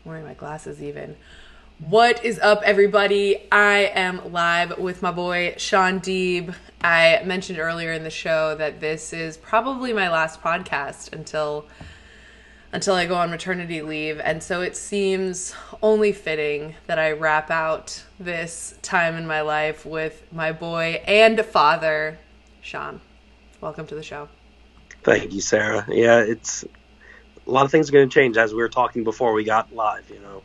I'm wearing my glasses even. What is up, everybody? I am live with my boy, Shaun Deeb. I mentioned earlier in the show that this is probably my last podcast until I go on maternity leave. And so it seems only fitting that I wrap out this time in my life with my boy and father, Shaun. Welcome to the show. Thank you, Sarah. Yeah, it's a lot of things are going to change, as we were talking before we got live. You know,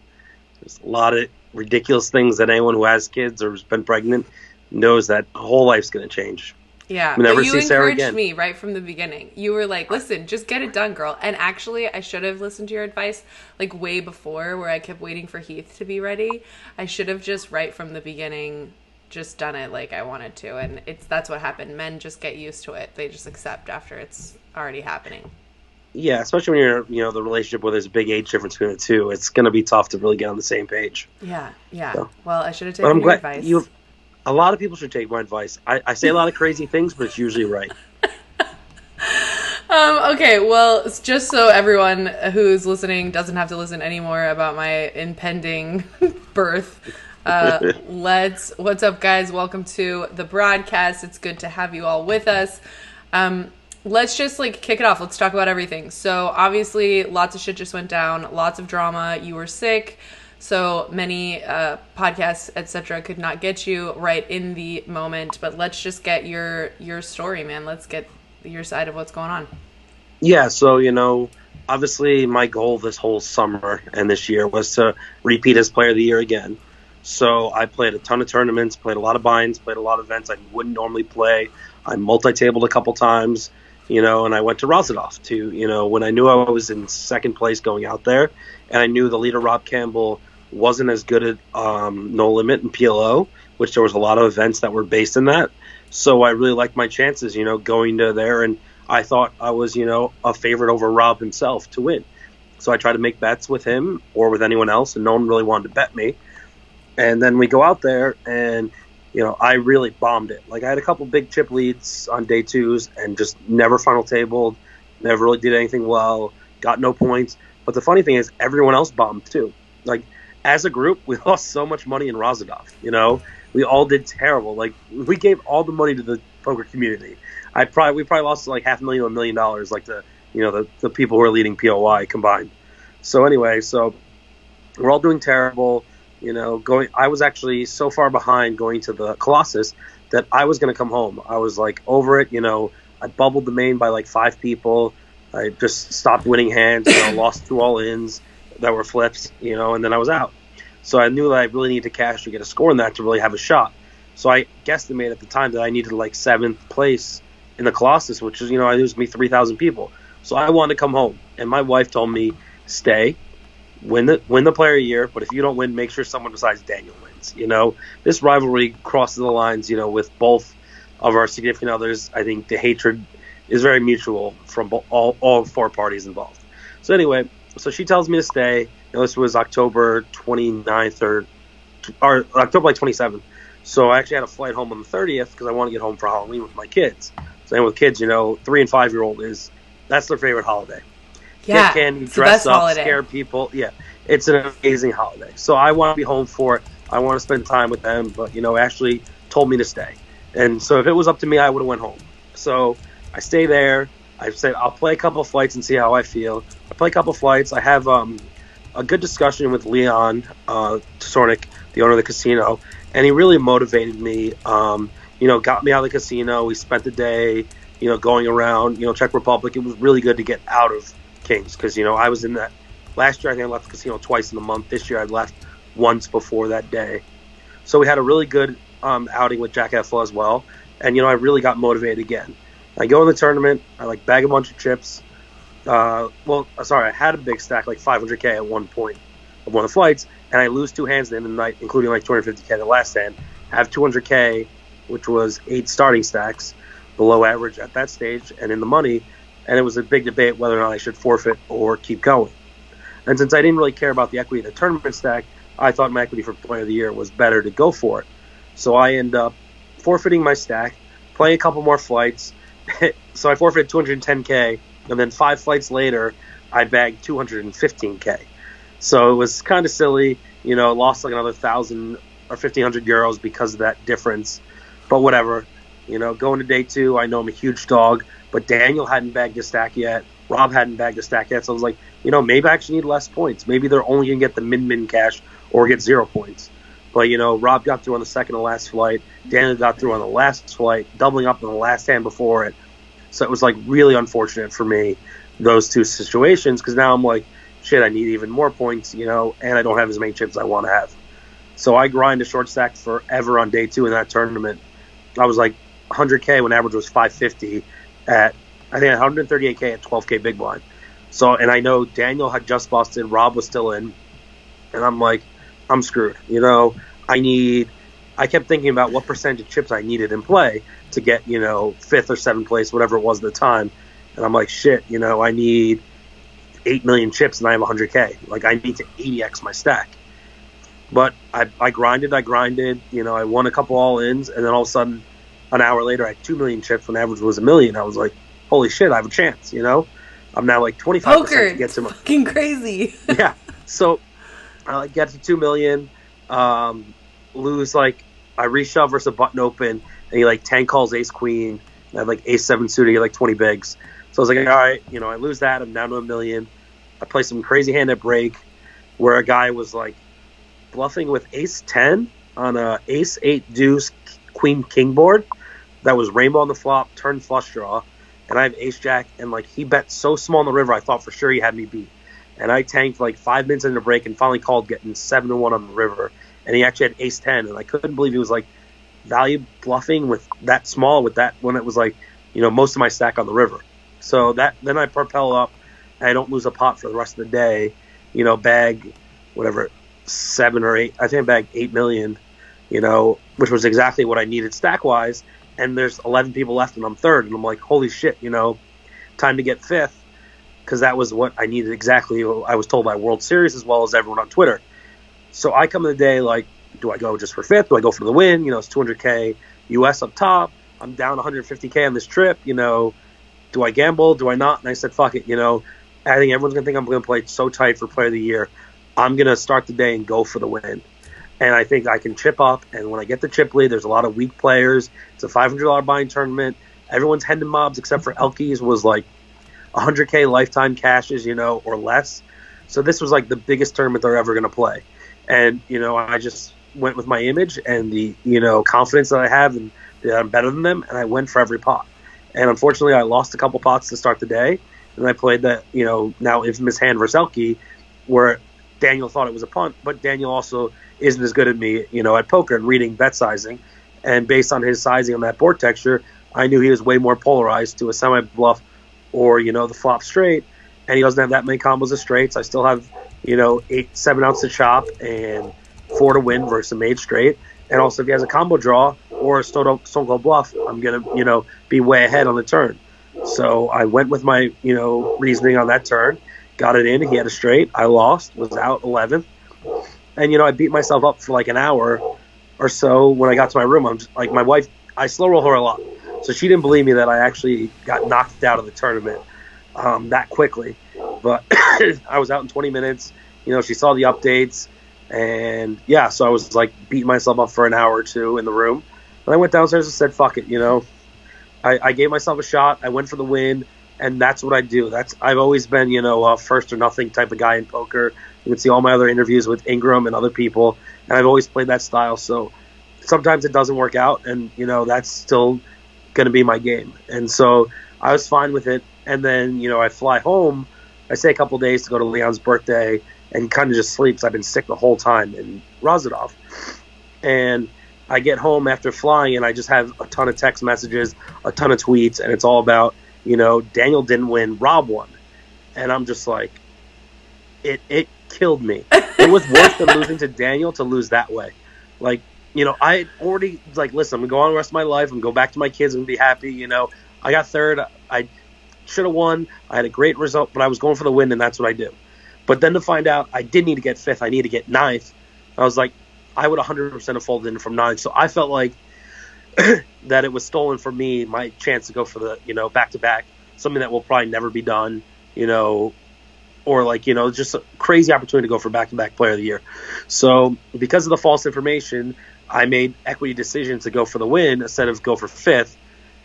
there's a lot of ridiculous things that anyone who has kids or has been pregnant knows that whole life's going to change. Yeah, we'll never but you see Sarah encouraged again. me right from the beginning. You were like, listen, just get it done, girl. And actually, I should have listened to your advice like way before, where I kept waiting for Heath to be ready. I should have just right from the beginning just done it like I wanted to. And that's what happened. Men just get used to it. They just accept after it's already happening. Yeah, especially when you're, the relationship where there's a big age difference between the two, it's going to be tough to really get on the same page. Yeah. So. Well, I should have taken your advice. A lot of people should take my advice. I say a lot of crazy things, but it's usually right. Okay, well, just so everyone who's listening doesn't have to listen anymore about my impending birth, what's up, guys? Welcome to the broadcast. It's good to have you all with us. Let's just kick it off. Let's talk about everything. So obviously lots of shit just went down, lots of drama. You were sick. So many podcasts, etc., could not get you right in the moment. But let's just get your story, man. Let's get your side of what's going on. Yeah, so, obviously my goal this whole summer and this year was to repeat as Player of the Year again. So I played a ton of tournaments, played a lot of binds, played a lot of events I wouldn't normally play. I multi-tabled a couple times, and I went to Rozadov to, when I knew I was in second place going out there, and I knew the leader, Rob Campbell, wasn't as good at No Limit and PLO, which there was a lot of events that were based in that. So I really liked my chances, going to there, and I thought I was, a favorite over Rob himself to win. So I tried to make bets with him or with anyone else, and no one really wanted to bet me. And then we go out there, and I really bombed it. I had a couple big chip leads on day twos and just never final tabled, never really did anything well, got no points. But the funny thing is everyone else bombed too. As a group, we lost so much money in Rozadov, We all did terrible. We gave all the money to the poker community. We probably lost $500,000 to $1 million, the people who are leading POY combined. So anyway, we're all doing terrible. I was actually so far behind going to the Colossus that I was going to come home. I was over it. I bubbled the main by 5 people. I just stopped winning hands. Lost 2 all-ins that were flips. And then I was out. So I knew that I really needed to cash to get a score in that to really have a shot. So I guesstimated at the time that I needed 7th place in the Colossus, which is, I knew it was going to be 3,000 people. So I wanted to come home, and my wife told me, stay. Win the Player of the Year, but if you don't win, make sure someone besides Daniel wins. This rivalry crosses the lines, with both of our significant others. I think the hatred is very mutual from all 4 parties involved. So anyway, she tells me to stay. This was October 29th or October 27th. So I actually had a flight home on the 30th because I want to get home for Halloween with my kids. So with kids, 3 and 5-year-old that's their favorite holiday. Yeah, get candy, dress up, holiday. Scare people. Yeah, it's an amazing holiday. So I want to be home for it. I want to spend time with them. But, Ashley told me to stay. And so if it was up to me, I would have went home. So I stay there. I said, I'll play a couple of flights and see how I feel. I play a couple of flights. I have a good discussion with Leon Tsornik, the owner of the casino. And he really motivated me, got me out of the casino. We spent the day, going around, Czech Republic. It was really good to get out of Kings because, I was in that last year. I think I left the casino twice in the month. This year I left once before that day. So we had a really good outing with Jack Effla as well. And, I really got motivated again. I go in the tournament. I bag a bunch of chips. I had a big stack, 500K at one point of one of the flights. And I lose 2 hands at the end of the night, including 250K the last hand. I have 200K, which was 8 starting stacks below average at that stage and in the money. And it was a big debate whether or not I should forfeit or keep going. And since I didn't really care about the equity of the tournament stack, I thought my equity for Player of the Year was better to go for it. So I end up forfeiting my stack, playing a couple more flights. So I forfeited 210K, and then 5 flights later, I bagged 215K. So it was kind of silly, lost like another 1,000 or 1,500 euros because of that difference. But whatever, going to day 2, I know I'm a huge dog, but Daniel hadn't bagged a stack yet. Rob hadn't bagged a stack yet. So I was like, maybe I actually need less points. Maybe they're only going to get the min cash or get 0 points. But, Rob got through on the second to last flight. Daniel got through on the last flight, doubling up on the last hand before it. So it was like really unfortunate for me, those two situations, because now I'm like, shit, I need even more points, and I don't have as many chips as I want to have. So I grind a short stack forever on day 2 in that tournament. I was like 100K when average was 550 at, I think 138K at 12K big blind. So, and I know Daniel had just busted, Rob was still in, and I'm like, I'm screwed. I kept thinking about what percentage of chips I needed in play to get, 5th or 7th place, whatever it was at the time. And I'm like, shit, I need 8 million chips and I have 100K. Like, I need to 80x my stack. But I grinded, I won a couple all-ins, and then all of a sudden, an hour later, I had 2 million chips when average was 1 million. I was like, holy shit, I have a chance, I'm now like 25% Poker, to get to my... fucking crazy. Yeah. So I get to 2 million, lose like, I reshove versus a button open, and he like 10 calls ace queen, and I have like ace 7 suited, he like 20 bigs. So I was like, all right, I lose that, I'm down to 1 million. I play some crazy hand at break where a guy was like bluffing with ace 10 on a ace 8 deuce queen king board that was rainbow on the flop, turn flush draw, and I have ace jack, and like he bet so small on the river I thought for sure he had me beat. And I tanked like 5 minutes into the break and finally called getting 7-1 on the river. And he actually had ace 10, and I couldn't believe he was like value bluffing with that small with that when it was like, most of my stack on the river. So then I propel up, and I don't lose a pot for the rest of the day, bag whatever 7 or 8. I think I bagged 8 million, which was exactly what I needed stack wise. And there's 11 people left, and I'm third, and I'm like, holy shit, time to get 5th, because that was what I needed exactly. I was told by World Series as well as everyone on Twitter. So I come in the day like, do I go just for 5th? Do I go for the win? It's 200K US up top. I'm down 150K on this trip. Do I gamble? Do I not? And I said, fuck it. I think everyone's going to think I'm going to play so tight for player of the year. I'm going to start the day and go for the win. And I think I can chip up. And when I get the chip lead, there's a lot of weak players. It's a $500 buying tournament. Everyone's Hendon mobs except for Elke's was like 100K lifetime cashes, or less. So this was like the biggest tournament they're ever going to play. And, I just went with my image and the, confidence that I have and that I'm better than them, and I went for every pot. And unfortunately, I lost a couple pots to start the day, and I played that, now infamous hand versus Elke, where Daniel thought it was a punt, but Daniel also isn't as good at me, at poker and reading bet sizing. And based on his sizing on that board texture, I knew he was way more polarized to a semi-bluff or, the flop straight, and he doesn't have that many combos of straights. I still have 7 outs to chop and 4 to win versus a made straight. And also, if he has a combo draw or a stone cold bluff, I'm going to, be way ahead on the turn. So I went with my, reasoning on that turn, got it in. He had a straight. I lost, was out 11th. And, I beat myself up for like an hour or so. When I got to my room, I'm just, like, my wife, I slow roll her a lot. So she didn't believe me that I actually got knocked out of the tournament that quickly. But I was out in 20 minutes. She saw the updates. And, yeah, so I was, like, beating myself up for an hour or two in the room. And I went downstairs and said, fuck it, I gave myself a shot. I went for the win. And that's what I do. I've always been, a first or nothing type of guy in poker. You can see all my other interviews with Ingram and other people. And I've always played that style. So sometimes it doesn't work out. And, that's still going to be my game. And so I was fine with it. And then, I fly home. I stay a couple days to go to Leon's birthday and kind of just sleep. I've been sick the whole time in Rozadov. And I get home after flying, and I just have a ton of text messages, a ton of tweets, and it's all about, Daniel didn't win, Rob won. And I'm just like, it killed me. It was worse than losing to Daniel to lose that way. Like, I already, like, listen, I'm going to go on the rest of my life and go back to my kids and be happy. I got third. I should have won. I had a great result, but I was going for the win, and that's what I do. But then to find out I did need to get 5th, I need to get 9th, I was like, I would 100% have folded in from 9th. So I felt like that it was stolen from me, my chance to go for the, back-to-back, something that will probably never be done, or like, you know, just a crazy opportunity to go for back-to-back player of the year. So because of the false information, I made equity decisions to go for the win instead of go for fifth,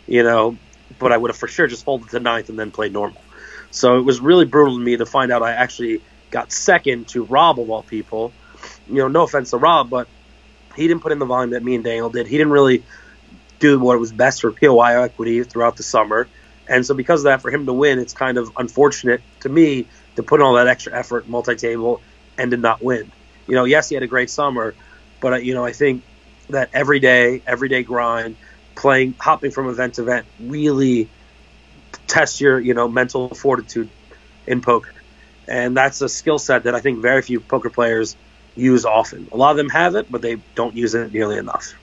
you know, but I would have for sure just folded to ninth and then played normal. So it was really brutal to me to find out I actually got second to Rob of all people. You know, no offense to Rob, but he didn't put in the volume that me and Daniel did. He didn't really do what was best for POY equity throughout the summer. And so because of that, for him to win, it's kind of unfortunate to me to put in all that extra effort, multi-table, and to not win. You know, yes, he had a great summer, but, you know, I think that everyday grind, hopping from event to event really tests your, you know, mental fortitude in poker. And that's a skill set that I think very few poker players use often. A lot of them have it, but they don't use it nearly enough.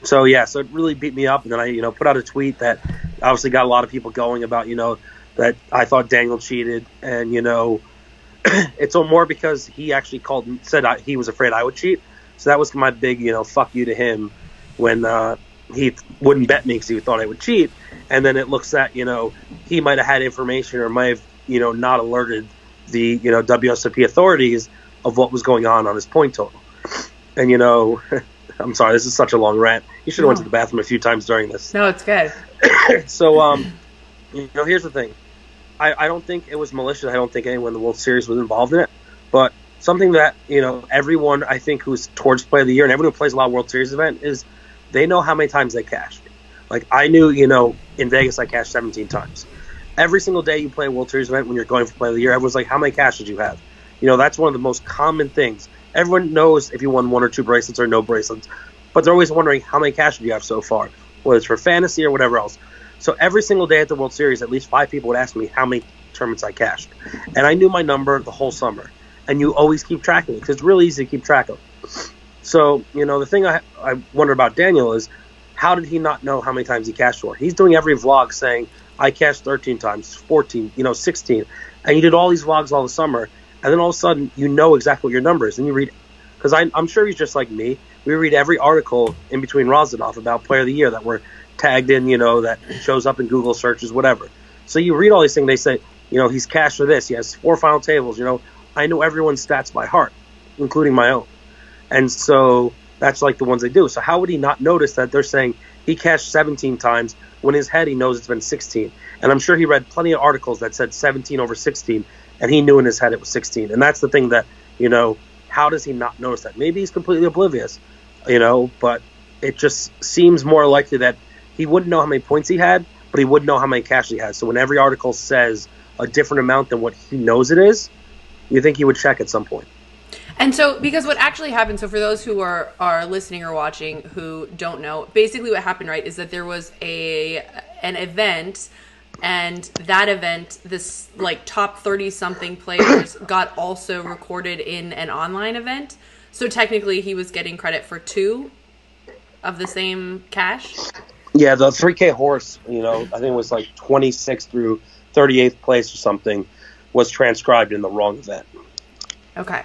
So, yeah, so it really beat me up. And then I, you know, put out a tweet that obviously got a lot of people going about, you know, that I thought Daniel cheated. And, you know, it's more because he actually said he was afraid I would cheat. So that was my big, you know, fuck you to him when he wouldn't bet me because he thought I would cheat. And then it looks at, you know, he might have had information or might have, you know, not alerted the, you know, WSOP authorities of what was going on his point total. And, you know, I'm sorry, this is such a long rant. You should have went to the bathroom a few times during this. No, it's good. So, you know, here's the thing. I don't think it was malicious. I don't think anyone in the World Series was involved in it. But something that, you know, everyone I think who's towards play of the year and everyone who plays a lot of World Series event is they know how many times they cashed. Like I knew, you know, in Vegas I cashed 17 times. Every single day you play a World Series event when you're going for play of the year, everyone's like, how many cash did you have? You know, that's one of the most common things. Everyone knows if you won one or two bracelets or no bracelets, but they're always wondering how many cash did you have so far, whether it's for fantasy or whatever else. So every single day at the World Series, at least 5 people would ask me how many tournaments I cashed. And I knew my number the whole summer. And you always keep track of it because it's really easy to keep track of. So, you know, the thing I wonder about Daniel is how did he not know how many times he cashed for? He's doing every vlog saying, I cashed 13 times, 14, you know, 16. And you did all these vlogs all the summer. And then all of a sudden, you know exactly what your number is. And you read, because I'm sure he's just like me. We read every article in between Rozanov about Player of the Year that we're tagged in, you know, that shows up in Google searches, whatever. So you read all these things. They say, you know, he's cashed for this. He has 4 final tables. You know, I know everyone's stats by heart, including my own. And so that's like the ones they do. So how would he not notice that they're saying he cashed 17 times when in his head he knows it's been 16? And I'm sure he read plenty of articles that said 17 over 16, and he knew in his head it was 16. And that's the thing that, you know, how does he not notice that? Maybe he's completely oblivious, you know, but it just seems more likely that he wouldn't know how many points he had, but he would know how many cash he had. So when every article says a different amount than what he knows it is, you think he would check at some point. And so, because what actually happened, so for those who are listening or watching who don't know, basically what happened, right, is that there was an event, and that event, this, like, top 30-something players got also recorded in an online event. So technically he was getting credit for 2 of the same cash? Yeah, the 3K horse, you know, I think it was like 26th through 38th place or something, was transcribed in the wrong event. Okay.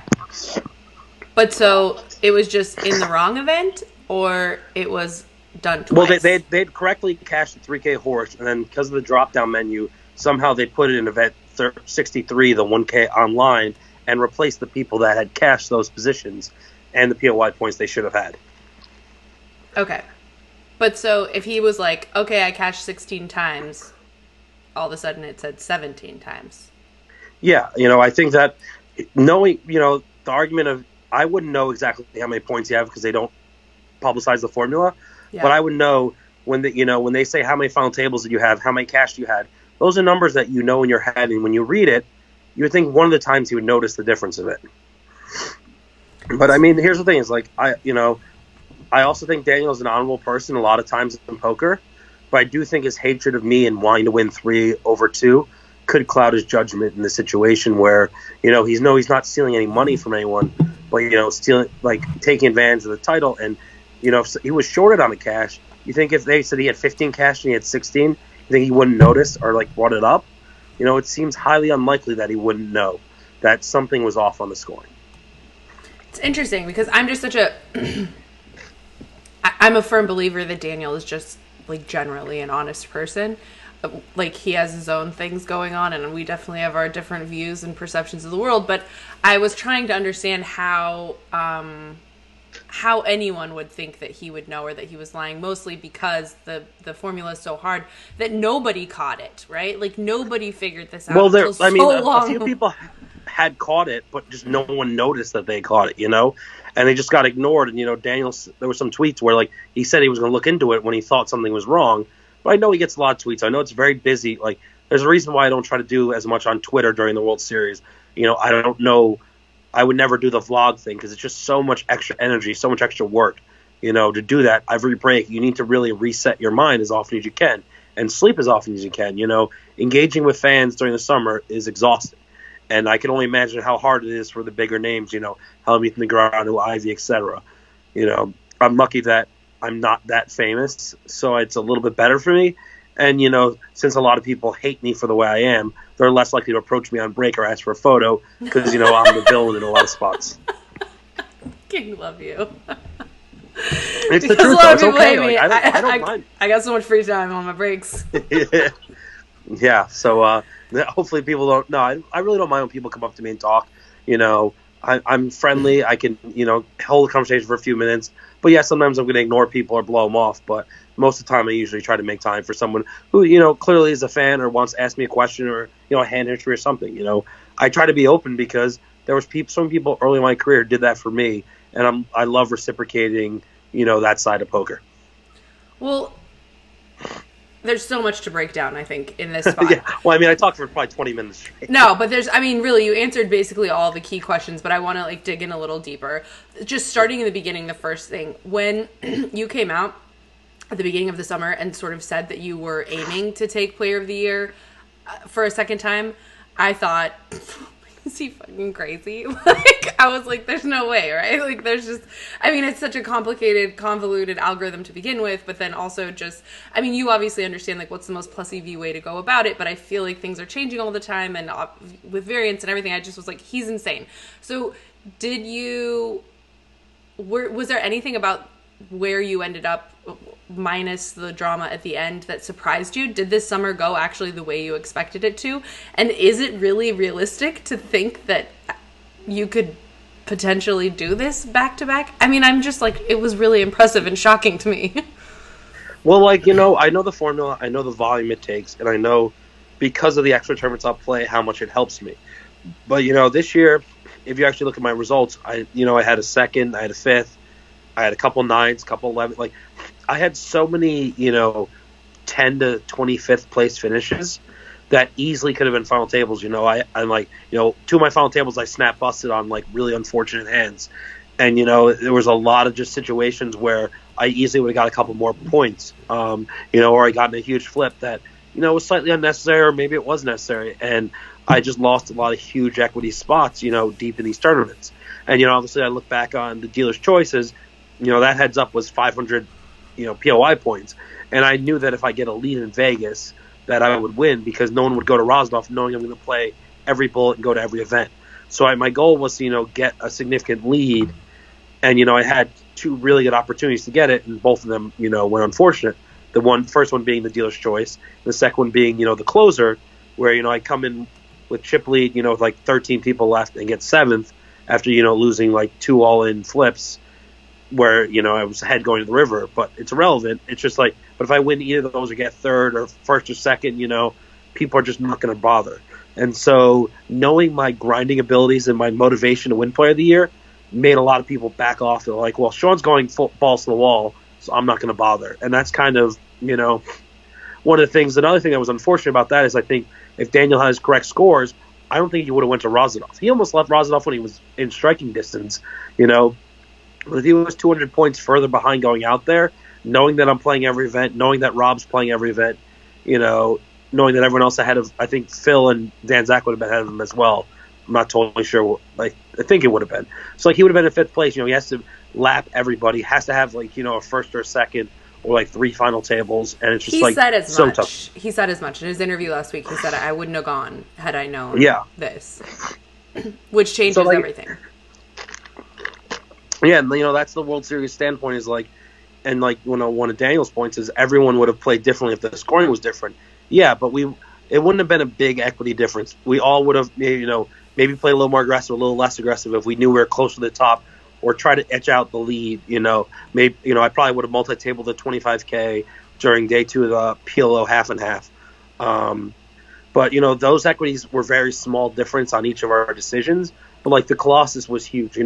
But so it was just in the wrong event, or it was done twice? Well, they'd correctly cashed the 3K horse, and then because of the drop-down menu, somehow they put it in event 63, the 1K online, and replaced the people that had cashed those positions and the POY points they should have had. Okay. But so if he was like, okay, I cashed 16 times, all of a sudden it said 17 times. Yeah, you know, I think that knowing, you know, the argument of I wouldn't know exactly how many points you have because they don't publicize the formula, but I would know when they say how many final tables did you have, how many cash you had. Those are numbers that you know in your head, and when you read it, you would think one of the times he would notice the difference of it. But I mean, here's the thing: is like I also think Daniel's an honorable person a lot of times in poker, but I do think his hatred of me and wanting to win 3 over 2 could cloud his judgment in the situation where, you know, he's not stealing any money from anyone, but, you know, taking advantage of the title. And, you know, if he was shorted on the cash, you think if they said he had 15 cash and he had 16, you think he wouldn't notice or, like, brought it up? You know, it seems highly unlikely that he wouldn't know that something was off on the scoring. It's interesting because I'm just such a... I'm a firm believer that Daniel is just, like, generally an honest person. like he has his own things going on, and we definitely have our different views and perceptions of the world. But I was trying to understand how anyone would think that he would know or that he was lying, mostly because the formula is so hard that nobody caught it, right? Like nobody figured this out. Well, a few people had caught it, but just no one noticed that they caught it, and they just got ignored. And, Daniel, there were some tweets where like he said he was going to look into it when he thought something was wrong. But I know he gets a lot of tweets. I know it's very busy. Like there's a reason why I don't try to do as much on Twitter during the World Series. I don't know. I would never do the vlog thing because it's just so much extra energy, so much extra work. To do that every break, you need to really reset your mind as often as you can and sleep as often as you can. Engaging with fans during the summer is exhausting. And I can only imagine how hard it is for the bigger names, Shaun Deeb, Ivy, etc. I'm lucky that I'm not that famous, so it's a little bit better for me. And, since a lot of people hate me for the way I am, they're less likely to approach me on break or ask for a photo because, I'm the villain in a lot of spots. King, love you. It's the truth, though. It's okay. Like, I don't mind. I got so much free time on my breaks. Yeah, so hopefully people don't. No, I really don't mind when people come up to me and talk. I'm friendly. I can, hold a conversation for a few minutes. But yeah, sometimes I'm going to ignore people or blow them off. But most of the time, I usually try to make time for someone who, clearly is a fan or wants to ask me a question or, a hand history or something. I try to be open because there was some people early in my career did that for me, and I love reciprocating, that side of poker. Well, there's so much to break down, I think, in this spot. Yeah. Well, I talked for probably 20 minutes straight. No, but really, you answered basically all the key questions, but I want to, dig in a little deeper. Just starting in the beginning, the first thing, when you came out at the beginning of the summer and sort of said that you were aiming to take Player of the Year for a second time, I thought, is he fucking crazy? I was like, there's no way, right? There's just, it's such a complicated, convoluted algorithm to begin with, but then also just, you obviously understand, what's the most plus EV way to go about it, but I feel like things are changing all the time, and with variants and everything, I just was like, he's insane. So, was there anything about where you ended up, minus the drama at the end, that surprised you? Did this summer go actually the way you expected it to? And is it really realistic to think that you could potentially do this back to back? I'm just it was really impressive and shocking to me. Well, I know the formula, I know the volume it takes, and I know because of the extra tournaments I'll play how much it helps me. But, this year, if you actually look at my results, I had a second, I had a fifth, I had a couple nines, couple 11. I had so many, 10 to 25th place finishes that easily could have been final tables. I'm two of my final tables I snap busted on really unfortunate hands. And, there was a lot of just situations where I easily would have got a couple more points, or I got in a huge flip that, was slightly unnecessary or maybe it was necessary. And I just lost a lot of huge equity spots, deep in these tournaments. And, obviously I look back on the dealer's choices, that heads up was 500, POI points. And I knew that if I get a lead in Vegas that I would win because no one would go to Rosnoff knowing I'm going to play every bullet and go to every event. So my goal was to, get a significant lead. And, I had two really good opportunities to get it, and both of them, were unfortunate. First one being the dealer's choice, the second one being, the closer, where, I come in with chip lead, with 13 people left and get seventh after, losing two all-in flips where, I was ahead going to the river. But it's irrelevant. It's just but if I win either of those or get third or first or second, people are just not going to bother. And so knowing my grinding abilities and my motivation to win Player of the Year made a lot of people back off. They're like, well, Shaun's going full balls to the wall, so I'm not going to bother. And that's kind of, one of the things. Another thing that was unfortunate about that is I think if Daniel had his correct scores, I don't think he would have went to Rosnoff. He almost left Rosnoff when he was in striking distance, But if he was 200 points further behind going out there, knowing that I'm playing every event, knowing that Rob's playing every event, knowing that everyone else ahead of, I think Phil and Dan Zach would have been ahead of him as well. I'm not totally sure. I think it would have been. So, he would have been in fifth place. He has to lap everybody. Has to have, a first or a second or, 3 final tables. And it's just, so tough. He said as much. In his interview last week, he said, I wouldn't have gone had I known this. Which changes everything. Yeah, and, that's the World Series standpoint is, and, one of Daniel's points is everyone would have played differently if the scoring was different. Yeah, but it wouldn't have been a big equity difference. We all would have, maybe played a little more aggressive, a little less aggressive if we knew we were close to the top, or try to etch out the lead. Maybe I probably would have multi-tabled the 25K during day 2 of the PLO half and half. But those equities were very small difference on each of our decisions. But like the Colossus was huge.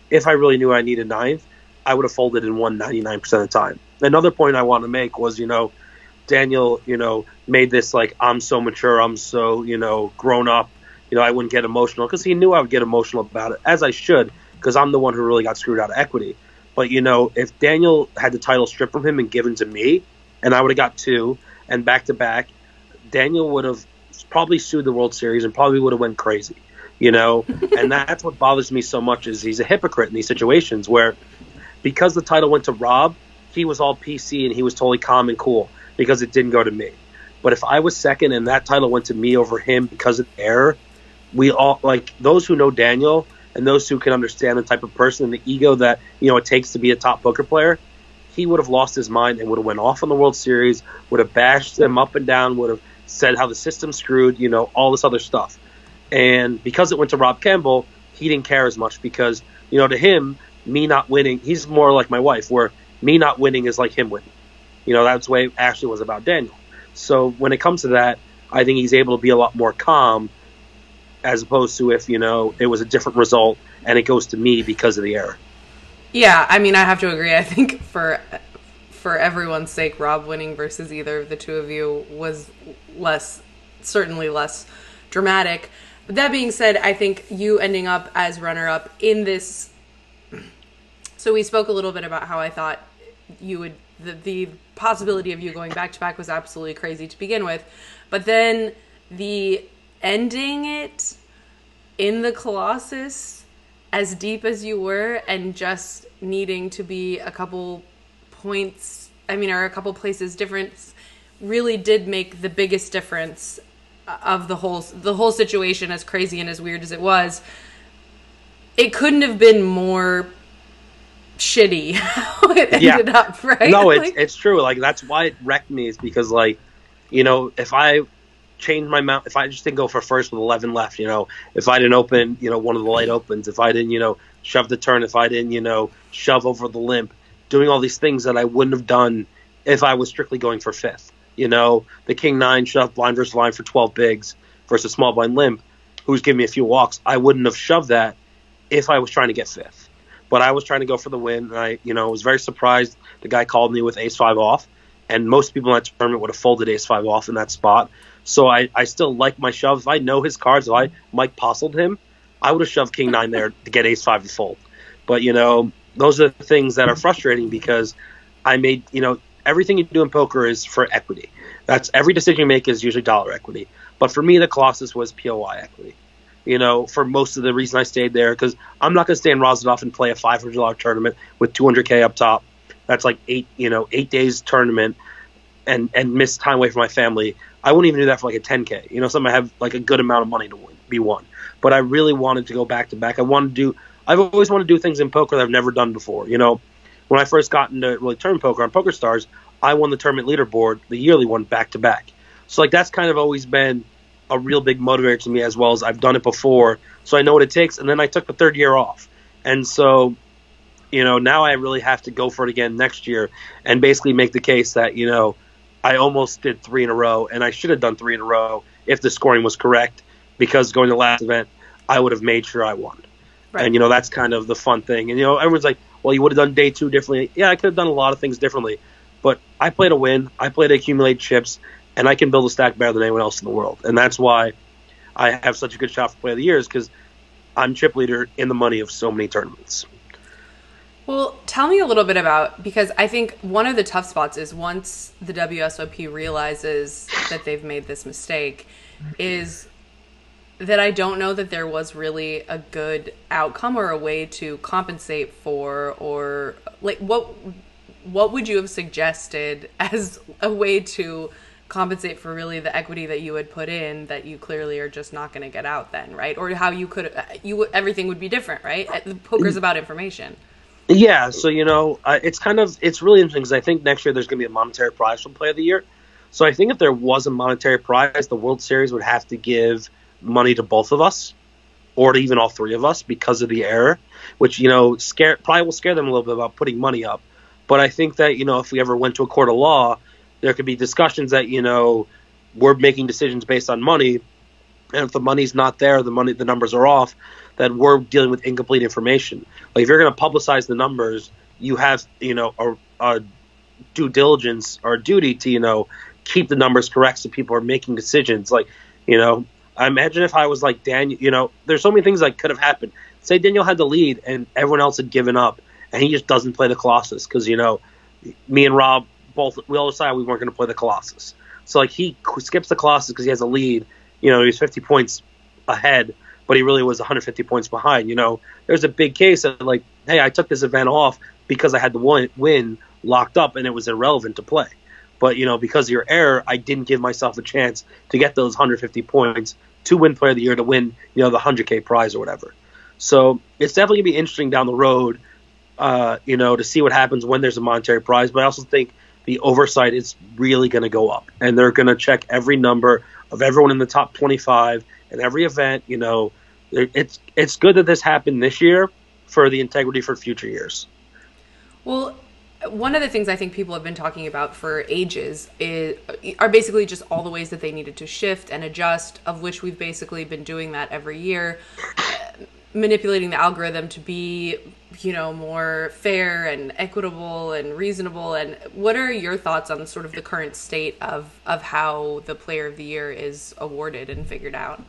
If I really knew I needed ninth, I would have folded and won 99% of the time. Another point I want to make was, Daniel, made this like, I'm so mature, I'm so, grown up, I wouldn't get emotional, because he knew I would get emotional about it, as I should, because I'm the one who really got screwed out of equity. But, if Daniel had the title stripped from him and given to me, and I would have got 2, and back-to-back, Daniel would have probably sued the World Series and probably would have went crazy, And that's what bothers me so much, is he's a hypocrite in these situations where, because the title went to Rob, he was all PC and he was totally calm and cool because it didn't go to me. But if I was second and that title went to me over him because of error, we all, like, those who know Daniel and those who can understand the type of person and the ego that, it takes to be a top poker player, he would have lost his mind and would have went off on the World Series, would have bashed them up and down, would have said how the system's screwed, all this other stuff. And because it went to Rob Campbell, he didn't care as much because, to him, me not winning, he's more like my wife, where me not winning is like him winning. That's the way Ashley was about Daniel. So when it comes to that, I think he's able to be a lot more calm, as opposed to if, it was a different result and it goes to me because of the error. Yeah, I mean, I have to agree. I think for everyone's sake, Rob winning versus either of the two of you was certainly less dramatic. But that being said, I think you ending up as runner-up in this. So we spoke a little bit about how I thought you would, the possibility of you going back-to-back was absolutely crazy to begin with. But then the ending it in the Colossus, as deep as you were, and just needing to be a couple points, or a couple places difference, really did make the biggest difference of the whole situation, as crazy and as weird as it was. It couldn't have been more shitty how it ended up, right? No, it's true. Like, that's why it wrecked me, is because, like, if I changed my mount, if I just didn't go for first with 11 left, if I didn't open, one of the late opens, if I didn't, shove the turn, if I didn't, shove over the limp, doing all these things that I wouldn't have done if I was strictly going for fifth. The King 9 shove blind versus blind for 12 bigs versus small blind limp, who's giving me a few walks. I wouldn't have shoved that if I was trying to get fifth. But I was trying to go for the win, and I, was very surprised the guy called me with ace-5 off, and most people in that tournament would have folded ace-5 off in that spot. So I still like my shove. If I know his cards, if I Mike Postled him, I would have shoved King 9 there to get ace-5 to fold. But, those are the things that are frustrating, because I made, everything you do in poker is for equity. That's every decision you make is usually dollar equity. But for me, the Colossus was POI equity. For most of the reason I stayed there, because I'm not going to stay in Rosendorf and play a $500 tournament with $200K up top. That's like 8 days tournament and miss time away from my family. I wouldn't even do that for like a 10K. Something I have like a good amount of money to be won. But I really wanted to go back to back. I've always wanted to do things in poker that I've never done before. When I first got into really tournament poker on PokerStars, I won the tournament leaderboard, the yearly one, back to back. So like that's kind of always been a real big motivator to me, as well as I've done it before, so I know what it takes. And then I took the third year off, and so now I really have to go for it again next year and basically make the case that I almost did 3 in a row, and I should have done 3 in a row if the scoring was correct, because going to the last event I would have made sure I won. Right. And that's kind of the fun thing. And everyone's like, well, you would have done day 2 differently. Yeah, I could have done a lot of things differently, but I play to win, I play to accumulate chips, and I can build a stack better than anyone else in the world. And that's why I have such a good shot for Play of the Year, because I'm chip leader in the money of so many tournaments. Well, tell me a little bit about, because I think one of the tough spots is once the WSOP realizes that they've made this mistake, is that I don't know that there was really a good outcome or a way to compensate for, or like what would you have suggested as a way to compensate for really the equity that you had put in that you clearly are just not going to get out then, right? Or how you could, everything would be different, right? Poker's about information. Yeah, so it's really interesting, because I think next year there's going to be a monetary prize for Play of the Year. So I think if there was a monetary prize, the World Series would have to give money to both of us, or to even all three of us, because of the error, which, probably will scare them a little bit about putting money up. But I think that, if we ever went to a court of law, there could be discussions that, we're making decisions based on money. And if the money's not there, the numbers are off, then we're dealing with incomplete information. Like, if you're going to publicize the numbers, you have, a due diligence or a duty to, keep the numbers correct so people are making decisions. Like, I imagine if I was like Daniel, there's so many things that could have happened. Say Daniel had the lead and everyone else had given up, and he just doesn't play the Colossus because, me and Rob we all decided we weren't going to play the Colossus. So, like, he skips the Colossus because he has a lead. He was 50 points ahead, but he really was 150 points behind. There's a big case of, like, hey, I took this event off because I had the win locked up and it was irrelevant to play. But, because of your error, I didn't give myself a chance to get those 150 points to win Player of the Year, to win, the 100K prize or whatever. So it's definitely going to be interesting down the road, to see what happens when there's a monetary prize. But I also think the oversight is really going to go up, and they're going to check every number of everyone in the top 25 and every event. It's good that this happened this year for the integrity for future years. Well, one of the things I think people have been talking about for ages are basically just all the ways that they needed to shift and adjust, of which we've basically been doing that every year, manipulating the algorithm to be, more fair and equitable and reasonable. And what are your thoughts on sort of the current state of how the Player of the Year is awarded and figured out?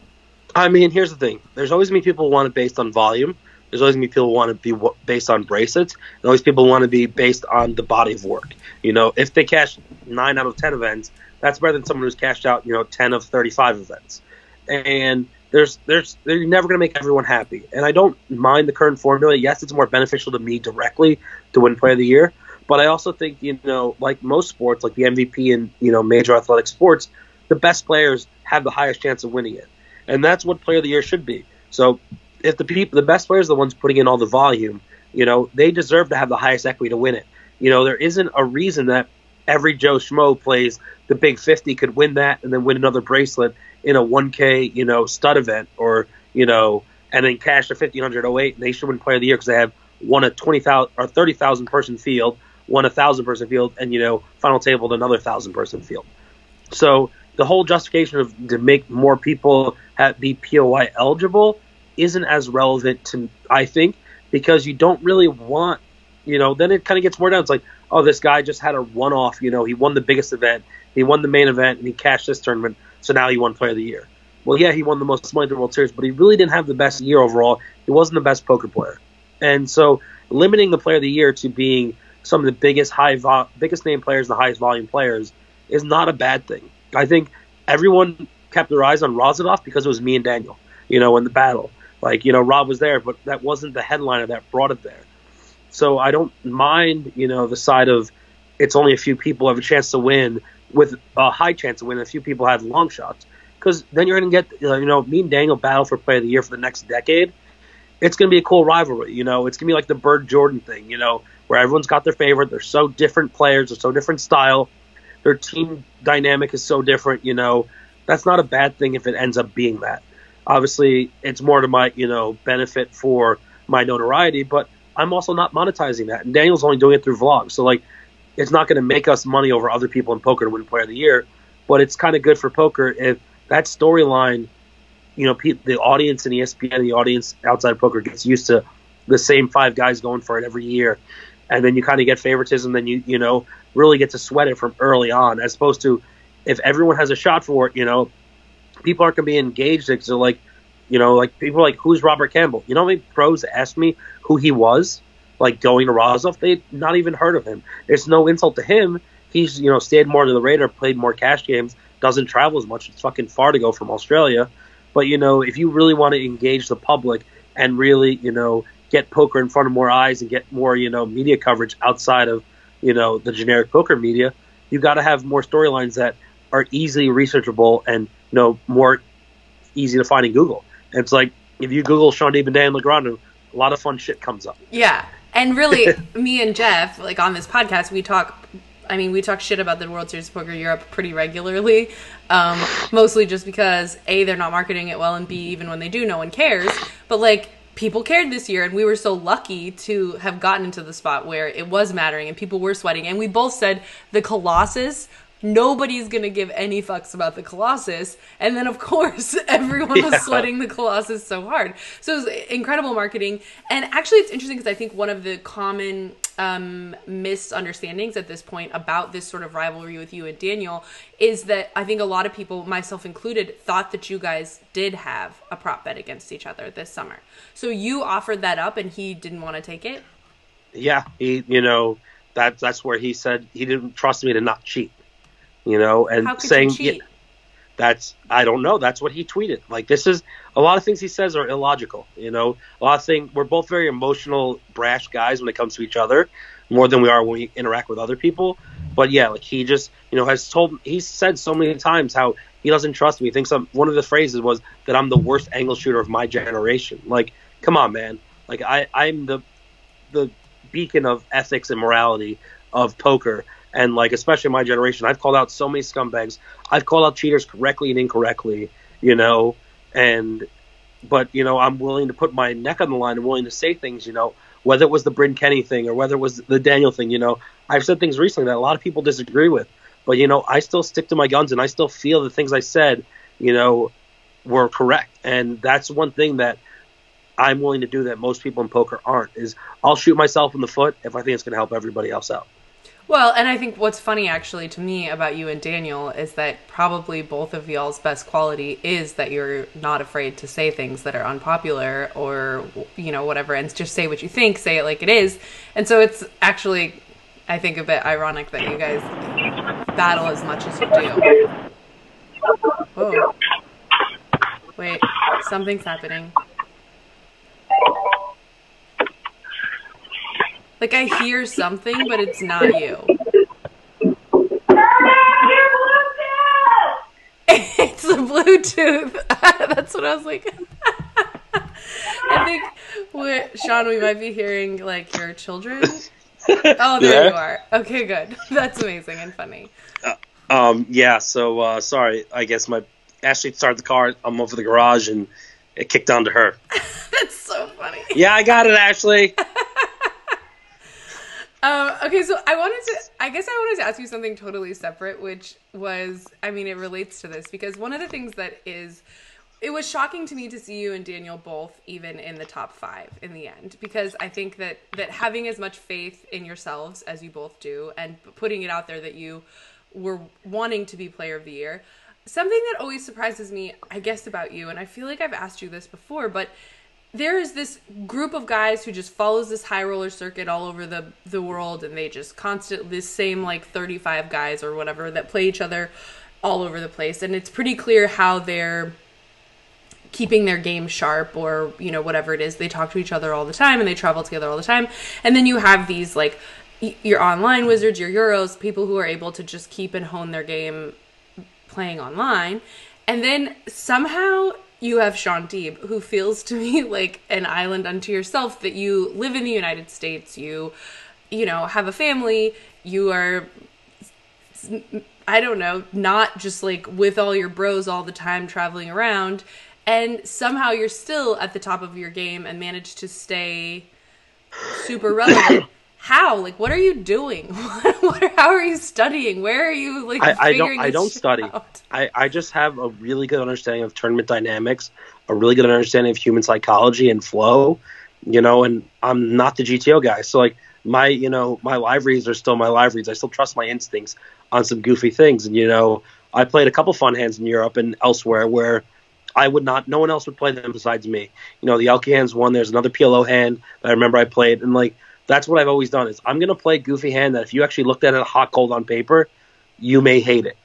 I mean, here's the thing. There's always going to be people who want it based on volume. There's always going to be people who want to be based on bracelets. And always people who want to be based on the body of work. If they cash 9 out of 10 events, that's better than someone who's cashed out, 10 of 35 events. And they're never going to make everyone happy. And I don't mind the current formula. Yes, it's more beneficial to me directly to win Player of the Year. But I also think, like most sports, like the MVP in, major athletic sports, the best players have the highest chance of winning it. And that's what Player of the Year should be. So if the best players are the ones putting in all the volume, they deserve to have the highest equity to win it. There isn't a reason that every Joe Schmo plays the Big 50 could win that and then win another bracelet in a 1K, stud event, or, and then cash a 1,508, and they should win Player of the Year because they have won a 20,000 or 30,000 person field, won 1,000 person field, and, final tabled another 1,000 person field. So the whole justification to make more people be POI eligible isn't as relevant to, I think, because you don't really want, then it kind of gets more down. It's like, oh, this guy just had a one-off, he won the biggest event, he won the main event, and he cashed this tournament, so now he won Player of the Year. Well, yeah, he won the most money in the World Series, but he really didn't have the best year overall. He wasn't the best poker player. And so limiting the Player of the Year to being some of the biggest name players and the highest volume players is not a bad thing. I think everyone kept their eyes on Razadov because it was me and Daniel, in the battle. Like, Rob was there, but that wasn't the headliner that brought it there. So I don't mind, the side of it's only a few people have a chance to win, with a high chance to win, and a few people have long shots. Because then you're going to get, me and Daniel battle for Player of the Year for the next decade. It's going to be a cool rivalry, It's going to be like the Bird-Jordan thing, where everyone's got their favorite. They're so different players. They're so different style. Their team dynamic is so different, That's not a bad thing if it ends up being that. Obviously, it's more to my, benefit for my notoriety, but I'm also not monetizing that. And Daniel's only doing it through vlogs. So, like, it's not going to make us money over other people in poker to win Player of the Year, but it's kind of good for poker if that storyline, the audience in ESPN and the audience outside of poker gets used to the same 5 guys going for it every year. And then you kind of get favoritism, then you really get to sweat it from early on, as opposed to if everyone has a shot for it, people aren't going to be engaged. So, like, like people like, who's Robert Campbell? How many pros asked me who he was, like, going to Razov? They'd not even heard of him. It's no insult to him. He's, stayed more to the radar, played more cash games, doesn't travel as much. It's fucking far to go from Australia. But, if you really want to engage the public and really, get poker in front of more eyes and get more, media coverage outside of, the generic poker media, you got to have more storylines that are easily researchable and, more easy to find in Google. And it's like, if you Google Shaun Deeb and Daniel Negreanu, a lot of fun shit comes up. Yeah. And really, me and Jeff, like, on this podcast, we talk I mean, we talk shit about the World Series of Poker Europe pretty regularly, mostly just because, A, they're not marketing it well, and B, even when they do, no one cares. But, like, people cared this year, and we were so lucky to have gotten into the spot where it was mattering and people were sweating. And we both said the Colossus, nobody's going to give any fucks about the Colossus. And then, of course, everyone was sweating the Colossus so hard. So it was incredible marketing. And actually, it's interesting because I think one of the common misunderstandings at this point about this sort of rivalry with you and Daniel is that I think a lot of people, myself included, thought that you guys did have a prop bet against each other this summer. So you offered that up and he didn't want to take it? Yeah, that's where he said he didn't trust me to not cheat. And how could saying, you cheat? I don't know. That's what he tweeted. Like, this is, a lot of things he says are illogical. A lot of things, we're both very emotional, brash guys when it comes to each other, more than we are when we interact with other people. But yeah, like, he just, he's said so many times how he doesn't trust me. He thinks one of the phrases was that I'm the worst angle shooter of my generation. Like, come on, man. Like, I'm the beacon of ethics and morality of poker. And, like, especially my generation, I've called out so many scumbags. I've called out cheaters correctly and incorrectly, but I'm willing to put my neck on the line and willing to say things, whether it was the Bryn Kenny thing or whether it was the Daniel thing, I've said things recently that a lot of people disagree with. But, I still stick to my guns and I still feel the things I said, were correct. And that's one thing that I'm willing to do that most people in poker aren't, is I'll shoot myself in the foot if I think it's going to help everybody else out. Well, and I think what's funny actually to me about you and Daniel is that probably both of y'all's best quality is that you're not afraid to say things that are unpopular or, whatever, and just say what you think, say it like it is. And so it's actually, I think, a bit ironic that you guys battle as much as you do. Whoa. Wait, something's happening. Like, I hear something, but it's not you. It's the Bluetooth. That's what I was like. I think, Shaun, we might be hearing, like, your children. Oh, there you are. Okay, good. That's amazing and funny. So, sorry. I guess Ashley started the car. I'm over the garage, and it kicked onto her. That's so funny. Yeah, I got it, Ashley. Okay, so I wanted to ask you something totally separate, which was, it relates to this, because one of the things it was shocking to me to see you and Daniel both even in the top 5 in the end, because I think that having as much faith in yourselves as you both do, and putting it out there that you were wanting to be player of the year, something that always surprises me, I guess, about you, and I feel like I've asked you this before, but there is this group of guys who just follows this high roller circuit all over the world, and they just this same like 35 guys or whatever that play each other all over the place. And it's pretty clear how they're keeping their game sharp, or, whatever it is. They talk to each other all the time and they travel together all the time. And then you have these, like, your online wizards, your Euros, people who are able to just keep and hone their game playing online. And then somehow you have Shaun Deeb, who feels to me like an island unto yourself, that you live in the United States, you have a family, you are, I don't know, not just like with all your bros all the time traveling around, and somehow you're still at the top of your game and manage to stay super relevant. How? Like, what are you doing? How are you studying? Where are you, like, I don't study. I just have a really good understanding of tournament dynamics, a really good understanding of human psychology and flow, and I'm not the GTO guy. So, like, my live reads are still my live reads. I still trust my instincts on some goofy things. And, I played a couple fun hands in Europe and elsewhere where no one else would play them besides me. The Elky hand's one. There's another PLO hand that I remember I played, and, like, that's what I've always done, is I'm going to play a goofy hand that if you actually looked at it hot cold on paper, you may hate it.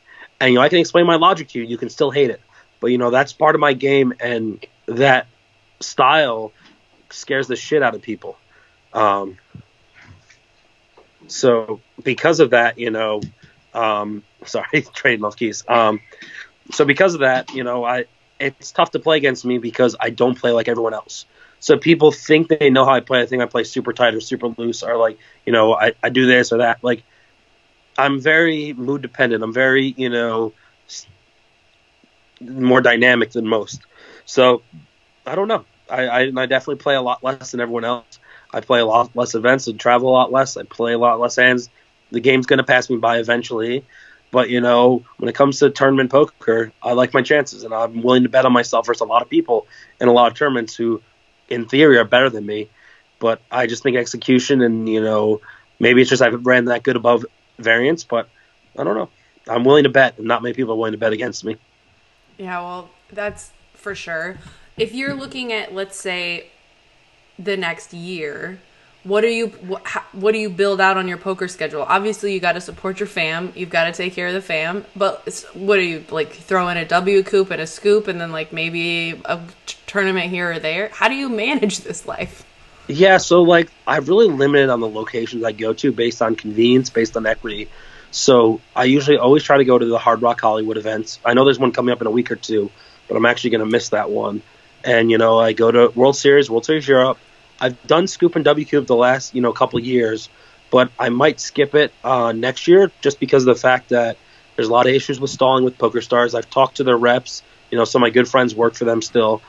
And, I can explain my logic to you. You can still hate it. But, that's part of my game, and that style scares the shit out of people. So because of that, sorry, trading off keys. So because of that, it's tough to play against me because I don't play like everyone else. So people think they know how I play. I think I play super tight or super loose, or like, I do this or that. Like, I'm very mood dependent. I'm very, more dynamic than most. So I don't know. I definitely play a lot less than everyone else. I play a lot less events and travel a lot less. I play a lot less hands. The game's going to pass me by eventually. But, when it comes to tournament poker, I like my chances, and I'm willing to bet on myself versus a lot of people in a lot of tournaments who, in theory, are better than me. But I just think execution and, maybe it's just I ran that good above variance, but I don't know. I'm willing to bet, and not many people are willing to bet against me. Yeah, well, that's for sure. If you're looking at, let's say, the next year, what do you build out on your poker schedule? Obviously, you got to support your fam. You've got to take care of the fam. But what do you, throw in a W coup and a scoop and then, maybe a tournament here or there? How do you manage this life? Yeah, so, I've really limited on the locations I go to based on convenience, based on equity. So I usually always try to go to the Hard Rock Hollywood events. I know there's one coming up in a week or two, but I'm actually going to miss that one. And, I go to World Series Europe. I've done Scoop and W Cube the last, couple of years, but I might skip it next year just because of the fact that there's a lot of issues with stalling with PokerStars. I've talked to their reps. Some of my good friends work for them still.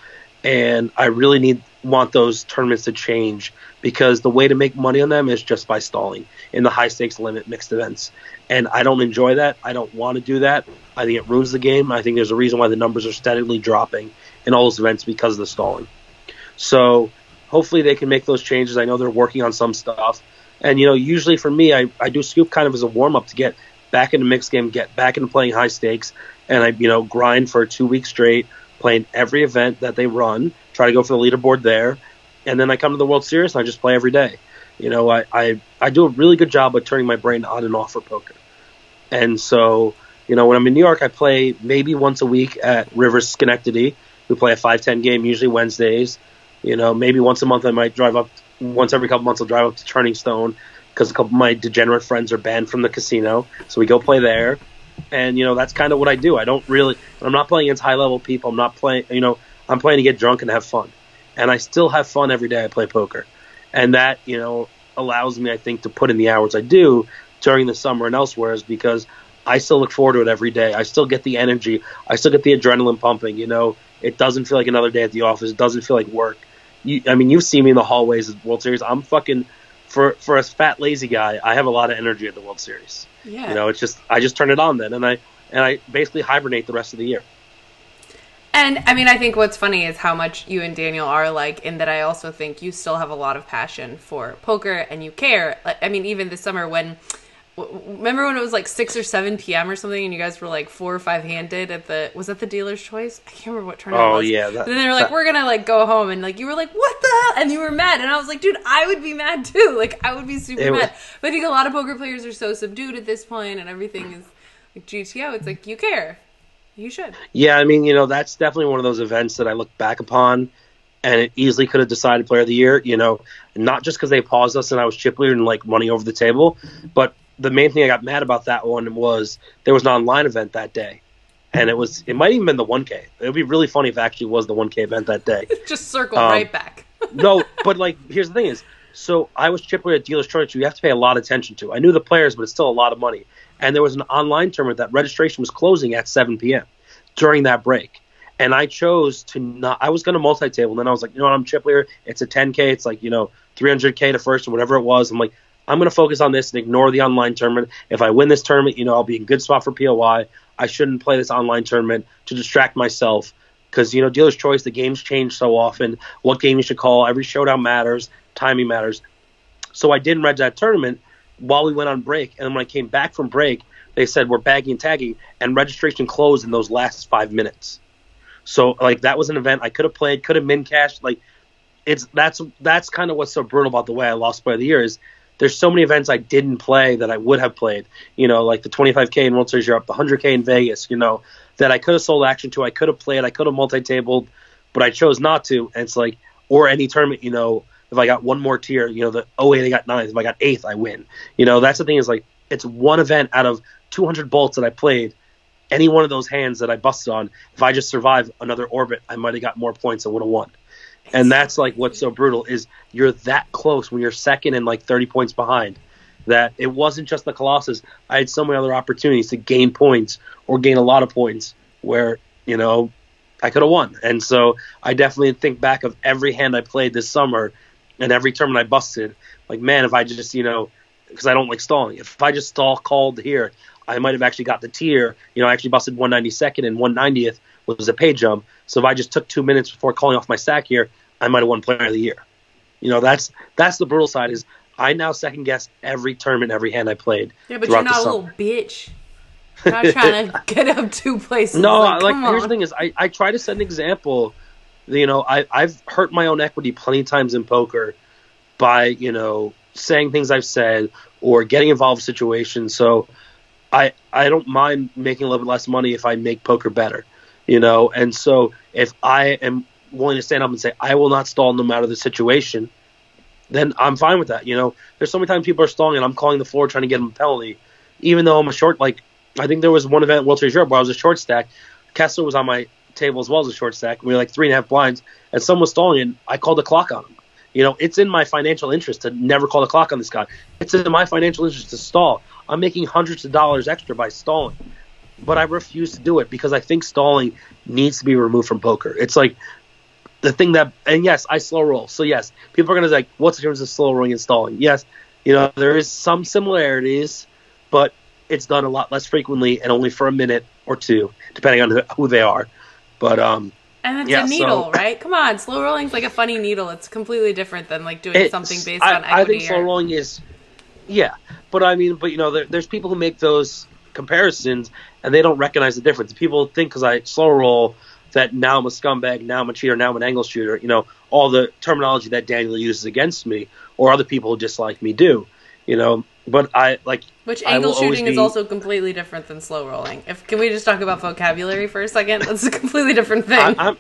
And I really want those tournaments to change because the way to make money on them is just by stalling in the high-stakes limit mixed events. And I don't enjoy that. I don't want to do that. I think it ruins the game. I think there's a reason why the numbers are steadily dropping in all those events because of the stalling. So hopefully they can make those changes. I know they're working on some stuff. And, usually for me, I do Scoop kind of as a warm-up to get back into mixed game, get back into playing high stakes, and I, grind for 2 weeks straight, playing every event that they run, try to go for the leaderboard there, and then I come to the World Series and I just play every day. I do a really good job of turning my brain on and off for poker. And so, when I'm in New York, I play maybe once a week at Rivers Schenectady. We play a 5-10 game, usually Wednesdays. Maybe once a month I might drive up, once every couple months I'll drive up to Turning Stone because a couple of my degenerate friends are banned from the casino. So we go play there. And, that's kind of what I do. I'm not playing against high-level people. I'm not playing, I'm playing to get drunk and have fun. And I still have fun every day I play poker. And that, allows me, I think, to put in the hours I do during the summer and elsewhere is because I still look forward to it every day. I still get the energy. I still get the adrenaline pumping, It doesn't feel like another day at the office. It doesn't feel like work. You've seen me in the hallways of the World Series. I'm fucking, for a fat, lazy guy, I have a lot of energy at the World Series. Yeah. It's just, I just turn it on then, and I basically hibernate the rest of the year. And, I think what's funny is how much you and Daniel are alike in that I also think you still have a lot of passion for poker and you care. Even this summer remember when it was 6 or 7 p.m. or something and you guys were 4 or 5 handed was that the dealer's choice? I can't remember what tournament it was. Oh, yeah. And then they were we're going to go home and you were what the hell? And you were mad. And I was dude, I would be mad too. I would be super mad. But I think a lot of poker players are so subdued at this point and everything is GTO. It's you care. You should. Yeah, that's definitely one of those events that I look back upon, and it easily could have decided Player of the Year, not just because they paused us and I was chip leader and money over the table, but the main thing I got mad about that one was there was an online event that day, and it might even been the 1K. It would be really funny if it actually was the 1K event that day. Just circle right back. No, but here's the thing is, so I was chip leader at Dealer's Choice, you have to pay a lot of attention to. I knew the players, but it's still a lot of money. And there was an online tournament that registration was closing at 7 p.m. during that break. And I chose to not – I was going to multi-table. And then I was like, I'm chip leader. It's a 10K. It's 300K to first or whatever it was. I'm I'm going to focus on this and ignore the online tournament. If I win this tournament, I'll be in good spot for POI. I shouldn't play this online tournament to distract myself because, Dealer's Choice, the games change so often. What game you should call. Every showdown matters. Timing matters. So I didn't reg that tournament while we went on break. And when I came back from break, they said we're bagging and tagging, and registration closed in those last 5 minutes. So, that was an event I could have played, could have min-cashed. That's kind of what's so brutal about the way I lost Player of the Year is there's so many events I didn't play that I would have played. The 25K in World Series Europe, the 100K in Vegas, that I could have sold action to. I could have played. I could have multi-tabled, but I chose not to. And it's or any tournament, if I got one more tier, the 08 I got 9th. If I got 8th, I win. That's the thing is it's one event out of 200 bolts that I played. Any one of those hands that I busted on, if I just survived another orbit, I might have got more points and would have won. And that's what's so brutal is you're that close when you're second and 30 points behind. that it wasn't just the Colossus. I had so many other opportunities to gain points or gain a lot of points where, I could have won. And so I definitely think back of every hand I played this summer and every tournament I busted. Like, man, if I just, because I don't like stalling. If I just stall called here, I might have actually got the tier. I actually busted 192nd and 190th was a pay jump. So if I just took 2 minutes before calling off my stack here, I might have won Player of the Year. That's the brutal side is I now second guess every tournament, every hand I played. Yeah, but you're not a little bitch. You're not trying to get up 2 places. No, here's the thing is I try to set an example. I've hurt my own equity plenty of times in poker by, saying things I've said or getting involved in situations. So I don't mind making a little bit less money if I make poker better, And so if I am willing to stand up and say, I will not stall no matter the situation, then I'm fine with that. There's so many times people are stalling and I'm calling the floor trying to get them a penalty, even though I'm a short. I think there was one event, World Series Europe, where I was a short stack. Kessler was on my table as well as a short stack. We were 3.5 blinds, and someone was stalling, and I called the clock on him. It's in my financial interest to never call the clock on this guy. It's in my financial interest to stall. I'm making hundreds of dollars extra by stalling, but I refuse to do it because I think stalling needs to be removed from poker. It's the thing that, and yes, I slow roll. So yes, people are going to what's the difference of slow rolling and stalling? Yes, there is some similarities, but it's done a lot less frequently and only for a minute or two, depending on who they are. But and it's a needle, right? Come on, slow rolling's like a funny needle. It's completely different than doing something based on equity. I think slow rolling is, but there's people who make those comparisons and they don't recognize the difference. People think because I slow roll that now I'm a scumbag, now I'm a cheater, now I'm an angle shooter. All the terminology that Daniel uses against me or other people who dislike me do. But which angle shooting is also completely different than slow rolling. Can we just talk about vocabulary for a second? That's a completely different thing.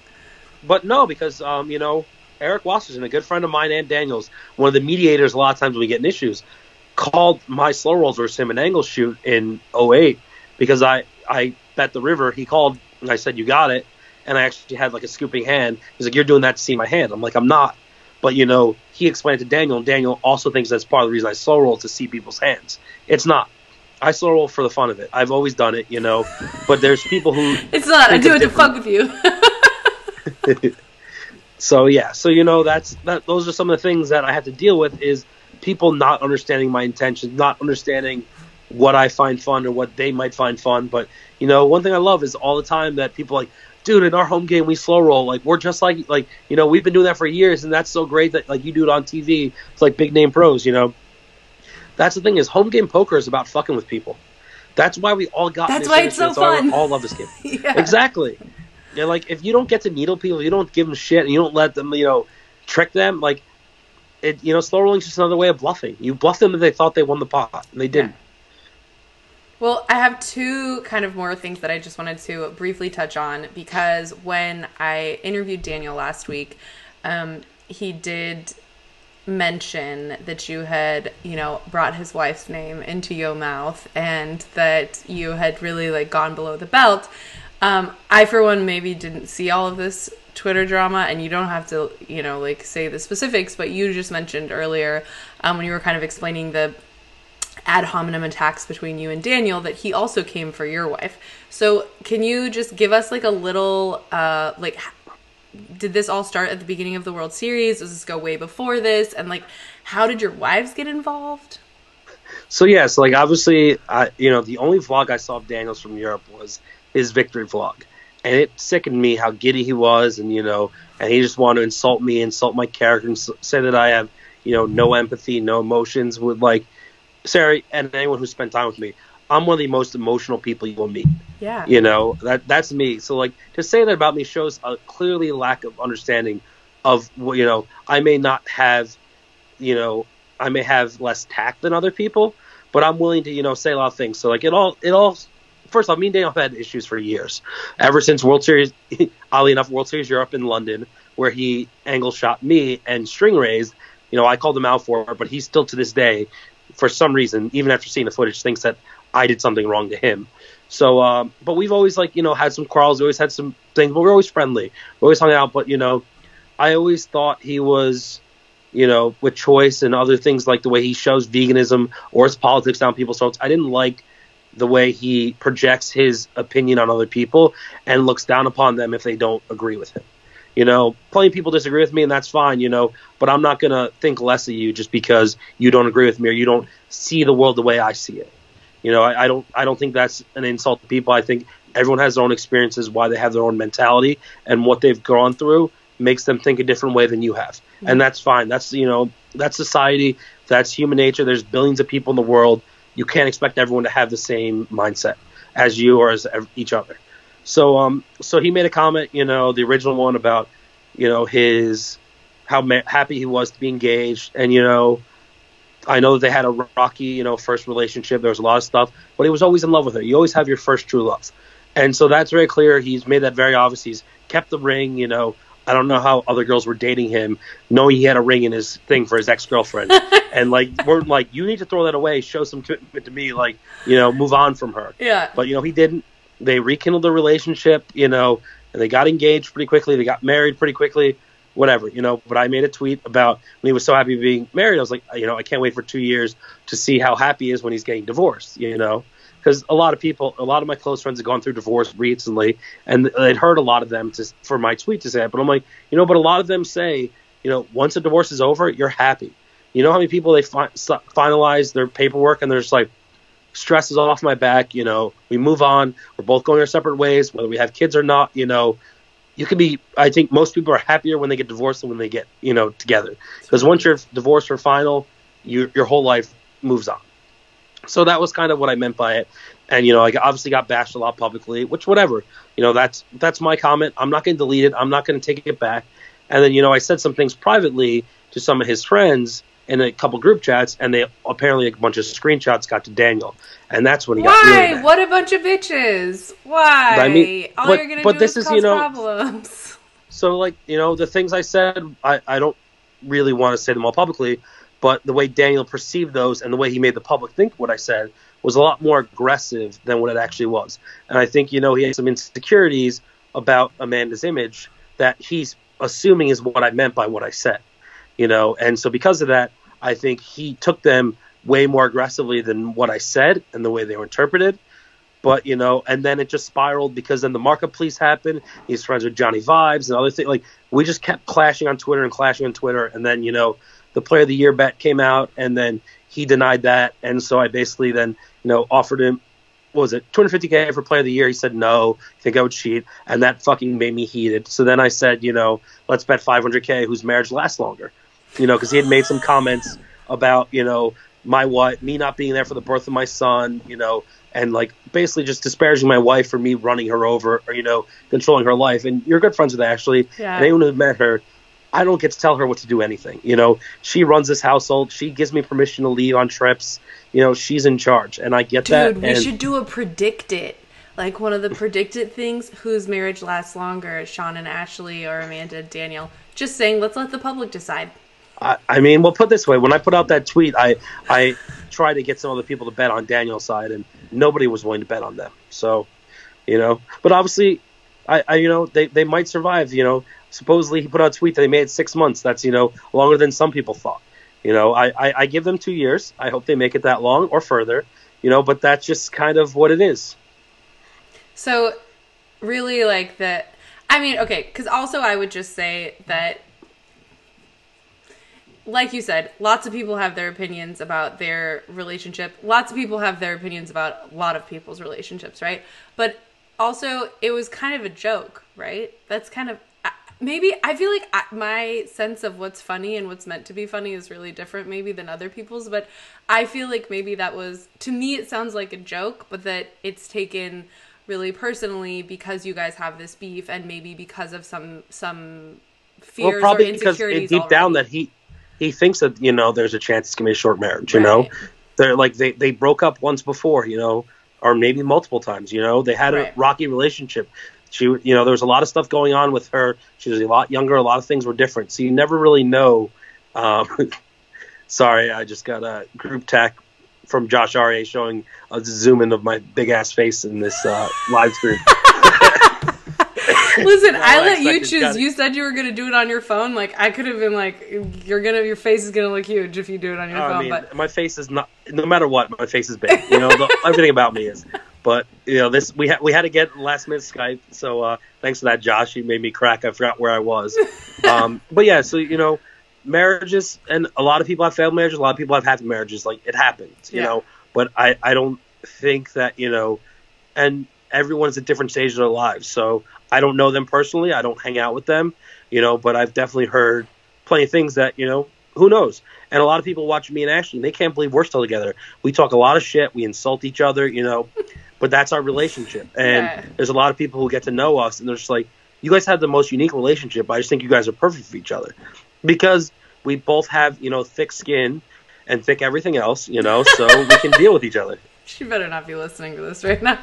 But no, because Eric Wasserson, a good friend of mine and Daniel's, one of the mediators a lot of times when we get in issues, called my slow rolls versus him an angle shoot in '08 because I bet the river. He called and I said, you got it. And I actually had a scooping hand. He's like, you're doing that to see my hand. I'm like, I'm not. But, he explained to Daniel, and Daniel also thinks that's part of the reason I slow roll to see people's hands. It's not. I slow roll for the fun of it. I've always done it, But there's people who... It's not. I do it to fuck with you. So, yeah. So, those are some of the things that I have to deal with is people not understanding my intentions, not understanding what I find fun or what they might find fun. But, one thing I love is all the time that people dude, in our home game, we slow roll. We're just we've been doing that for years, and that's so great that, you do it on TV. It's big name pros, That's the thing is, home game poker is about fucking with people. That's why we all got That's why it's so fun. All love this game. Yeah. Exactly. Yeah, if you don't get to needle people, you don't give them shit, and you don't let them, trick them, slow rolling's just another way of bluffing. You bluff them if they thought they won the pot, and they didn't. Yeah. Well, I have 2 kind of more things that I just wanted to briefly touch on because when I interviewed Daniel last week, he did mention that you had, brought his wife's name into your mouth and that you had really gone below the belt. I, for one, maybe didn't see all of this Twitter drama, and you don't have to, say the specifics, but you just mentioned earlier when you were kind of explaining the ad hominem attacks between you and Daniel that he also came for your wife. So can you just give us a little did this all start at the beginning of the World Series? Does this go way before this? And how did your wives get involved? So yes, obviously the only vlog I saw of Daniel's from Europe was his victory vlog, and it sickened me how giddy he was, and and he just wanted to insult me, insult my character, and say that I have no empathy, no emotions. With Sarah and anyone who spent time with me, I'm one of the most emotional people you will meet. Yeah. That's me. So to say that about me shows a clearly lack of understanding of what, I may not have, I may have less tact than other people, but I'm willing to, say a lot of things. So it all, first off, me and Daniel have had issues for years. Ever since World Series, oddly enough, World Series Europe in London, where he angle shot me and string raised, I called him out for it, but he still to this day, for some reason, even after seeing the footage, thinks that I did something wrong to him. So, but we've always had some quarrels. We always had some things, but we're always friendly. We always hung out. But I always thought he was, with choice and other things, like the way he shows veganism or his politics down people's throats. I didn't like the way he projects his opinion on other people and looks down upon them if they don't agree with him. Plenty of people disagree with me, and that's fine, but I'm not going to think less of you just because you don't agree with me or you don't see the world the way I see it. I don't think that's an insult to people. I think everyone has their own experiences, why they have their own mentality, and what they've gone through makes them think a different way than you have. Mm-hmm. And that's fine. That's, that's society. That's human nature. There's billions of people in the world. You can't expect everyone to have the same mindset as you or as each other. So he made a comment, the original one about, his how happy he was to be engaged. And, I know that they had a rocky, first relationship. There was a lot of stuff, but he was always in love with her. You always have your first true love. And so that's very clear. He's made that very obvious. He's kept the ring, I don't know how other girls were dating him, knowing he had a ring in his thing for his ex-girlfriend. And, we're like, you need to throw that away, show some commitment to me, move on from her. Yeah. But, he didn't. They rekindled the relationship, and they got engaged pretty quickly. They got married pretty quickly, whatever, But I made a tweet about when he was so happy being married. I was like, I can't wait for 2 years to see how happy he is when he's getting divorced, Because a lot of my close friends have gone through divorce recently, and they'd heard a lot of them for my tweet to say it. But I'm like, but a lot of them say, once a divorce is over, you're happy. You know how many people they finalize their paperwork and they're just like, stress is off my back. We move on. We're both going our separate ways, whether we have kids or not. You can be. I think most people are happier when they get divorced than when they get together. Because once you're divorced or final, your whole life moves on. So that was kind of what I meant by it. And, I obviously got bashed a lot publicly, which whatever, that's my comment. I'm not going to delete it. I'm not going to take it back. And then, I said some things privately to some of his friends in a couple group chats, and they apparently a bunch of screenshots got to Daniel. And that's when he got really mad. What a bunch of bitches. Why? I mean, all you're going to do is cause problems. So, the things I said, I don't really want to say them all publicly. But the way Daniel perceived those and the way he made the public think what I said was a lot more aggressive than what it actually was. And I think, he had some insecurities about Amanda's image that he's assuming is what I meant by what I said, And so because of that, I think he took them way more aggressively than what I said and the way they were interpreted. But, and then it just spiraled because then the markup police happened. He's friends with Johnny Vibes and other things. We just kept clashing on Twitter. And then, the Player of the Year bet came out, and then he denied that. And so I basically then, offered him, what was it, $250K for Player of the Year. He said, no, I think I would cheat. And that fucking made me heated. So then I said, let's bet $500K whose marriage lasts longer. Because he had made some comments about, me not being there for the birth of my son, and basically just disparaging my wife for me running her over or, controlling her life. And you're good friends with her, actually. Yeah. And anyone who met her, I don't get to tell her what to do anything. She runs this household. She gives me permission to leave on trips. She's in charge, and I get that. Dude, we should do a predict it. One of the predicted things, whose marriage lasts longer, Shaun and Ashley or Amanda and Daniel. Just saying, let's let the public decide. I mean, we'll put it this way. When I put out that tweet, I tried to get some other people to bet on Daniel's side, and nobody was willing to bet on them. So, but obviously, they might survive, Supposedly he put out a tweet that they made 6 months. That's, longer than some people thought. I give them 2 years. I hope they make it that long or further, but that's just kind of what it is. So really that, I mean, okay, because also I would just say that, like you said, lots of people have their opinions about their relationship. Lots of people have their opinions about a lot of people's relationships, right? But also it was kind of a joke, right? That's kind of... Maybe I feel like my sense of what's funny and what's meant to be funny is really different maybe than other people's, but I feel like maybe that was, to me it sounds like a joke, but that it's taken really personally because you guys have this beef and maybe because of some fears or insecurities. Because deep down that he thinks that, there's a chance it's going to be a short marriage, They're they broke up once before, or maybe multiple times, they had a rocky relationship. She, there was a lot of stuff going on with her. She was a lot younger. A lot of things were different. So you never really know. Sorry, I just got a group text from Josh Aria showing a zoom in of my big ass face in this live stream. Listen, I let you choose. You said you were going to do it on your phone. Like, I could have been like, your face is going to look huge if you do it on your phone. I mean, but my face is not, no matter what, my face is big. You know, everything about me is. But, you know, we had to get last minute Skype. So thanks for that, Josh. You made me crack. I forgot where I was. But yeah, so, you know, marriages, and a lot of people have failed marriages. A lot of people have happy marriages. Like, it happens, you know. But I don't think that, you know, and everyone's at different stages of their lives. So I don't know them personally. I don't hang out with them, you know, but I've definitely heard plenty of things that, you know, who knows? And a lot of people watch me and Ashley, and they can't believe we're still together. We talk a lot of shit. We insult each other, you know, but that's our relationship. And there's a lot of people who get to know us, and they're just like, you guys have the most unique relationship. I just think you guys are perfect for each other because we both have, you know, thick skin and thick everything else, you know, so we can deal with each other. She better not be listening to this right now.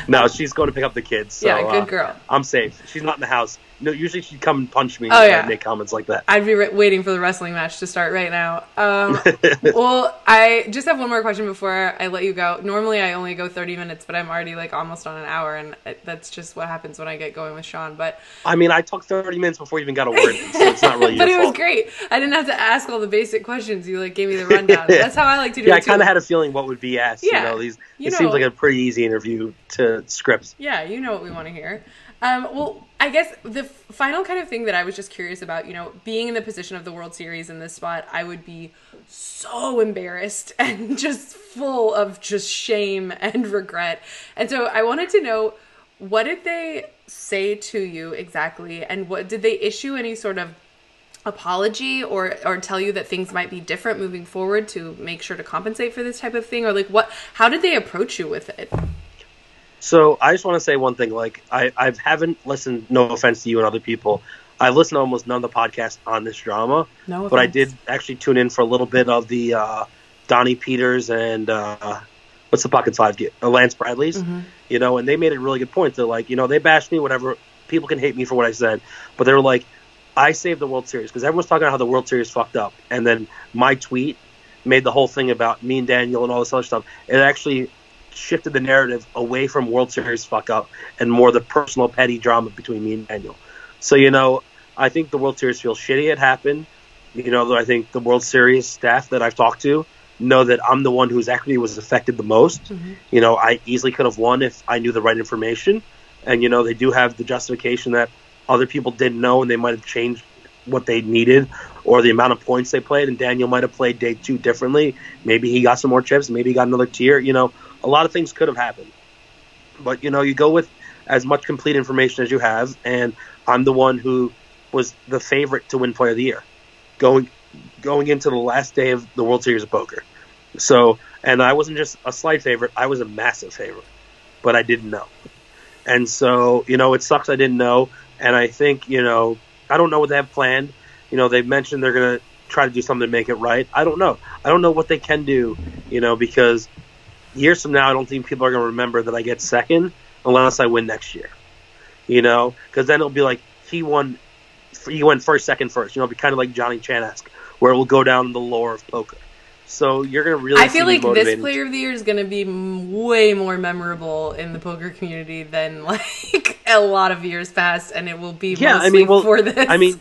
No, she's going to pick up the kids. So, yeah, good girl. I'm safe. She's not in the house. No, usually she'd come and punch me and make comments like that. I'd be waiting for the wrestling match to start right now. Well, I just have one more question before I let you go. Normally I only go 30 minutes, but I'm already like almost on an hour, and that's just what happens when I get going with Shaun. But I mean, I talked 30 minutes before you even got a word in, so it's not really your But it fault. was great. I didn't have to ask all the basic questions. You like gave me the rundown. That's how I like to do it. Yeah, I kind of had a feeling what would be asked. Yeah, it seems like a pretty easy interview to script. Yeah, you know what we want to hear. Well, I guess the final kind of thing that I was just curious about, you know, being in the position of the World Series in this spot, I would be so embarrassed and just full of just shame and regret. And so I wanted to know, what did they say to you exactly? And what did they issue any sort of apology or tell you that things might be different moving forward to make sure to compensate for this type of thing? Or like how did they approach you with it? So I just want to say one thing. Like I haven't listened, no offense to you and other people, I've listened to almost none of the podcasts on this drama. No offense. But I did actually tune in for a little bit of the Donnie Peters and what's the Pocket 5 get? Lance Bradley's, you know, and they made a really good point. They're like, you know, they bashed me, whatever. People can hate me for what I said. But they were like, I saved the World Series, because everyone's talking about how the World Series fucked up. And then my tweet made the whole thing about me and Daniel and all this other stuff. It actually shifted the narrative away from World Series fuck up and more the personal petty drama between me and Daniel. So, you know, I think the World Series feels shitty it happened. You know, I think the World Series staff that I've talked to know that I'm the one whose equity was affected the most. You know, I easily could have won if I knew the right information. And, you know, they do have the justification that other people didn't know and they might have changed what they needed or the amount of points they played. And Daniel might have played day 2 differently. Maybe he got some more chips. Maybe he got another tier. You know, a lot of things could have happened. But, you know, you go with as much complete information as you have. And I'm the one who was the favorite to win Player of the Year going into the last day of the World Series of Poker. So, and I wasn't just a slight favorite. I was a massive favorite. But I didn't know. And so, you know, it sucks I didn't know. And I think, you know, I don't know what they have planned. You know, they've mentioned they're going to try to do something to make it right. I don't know. I don't know what they can do, you know, because years from now, I don't think people are going to remember that I get second unless I win next year, you know, because then it'll be like he went first, second, first. You know, it'll be kind of like Johnny Chan-esque, where it will go down the lore of poker. So you're going to really I feel like this Player of the Year is going to be way more memorable in the poker community than like a lot of years past, and it will be for this. I mean,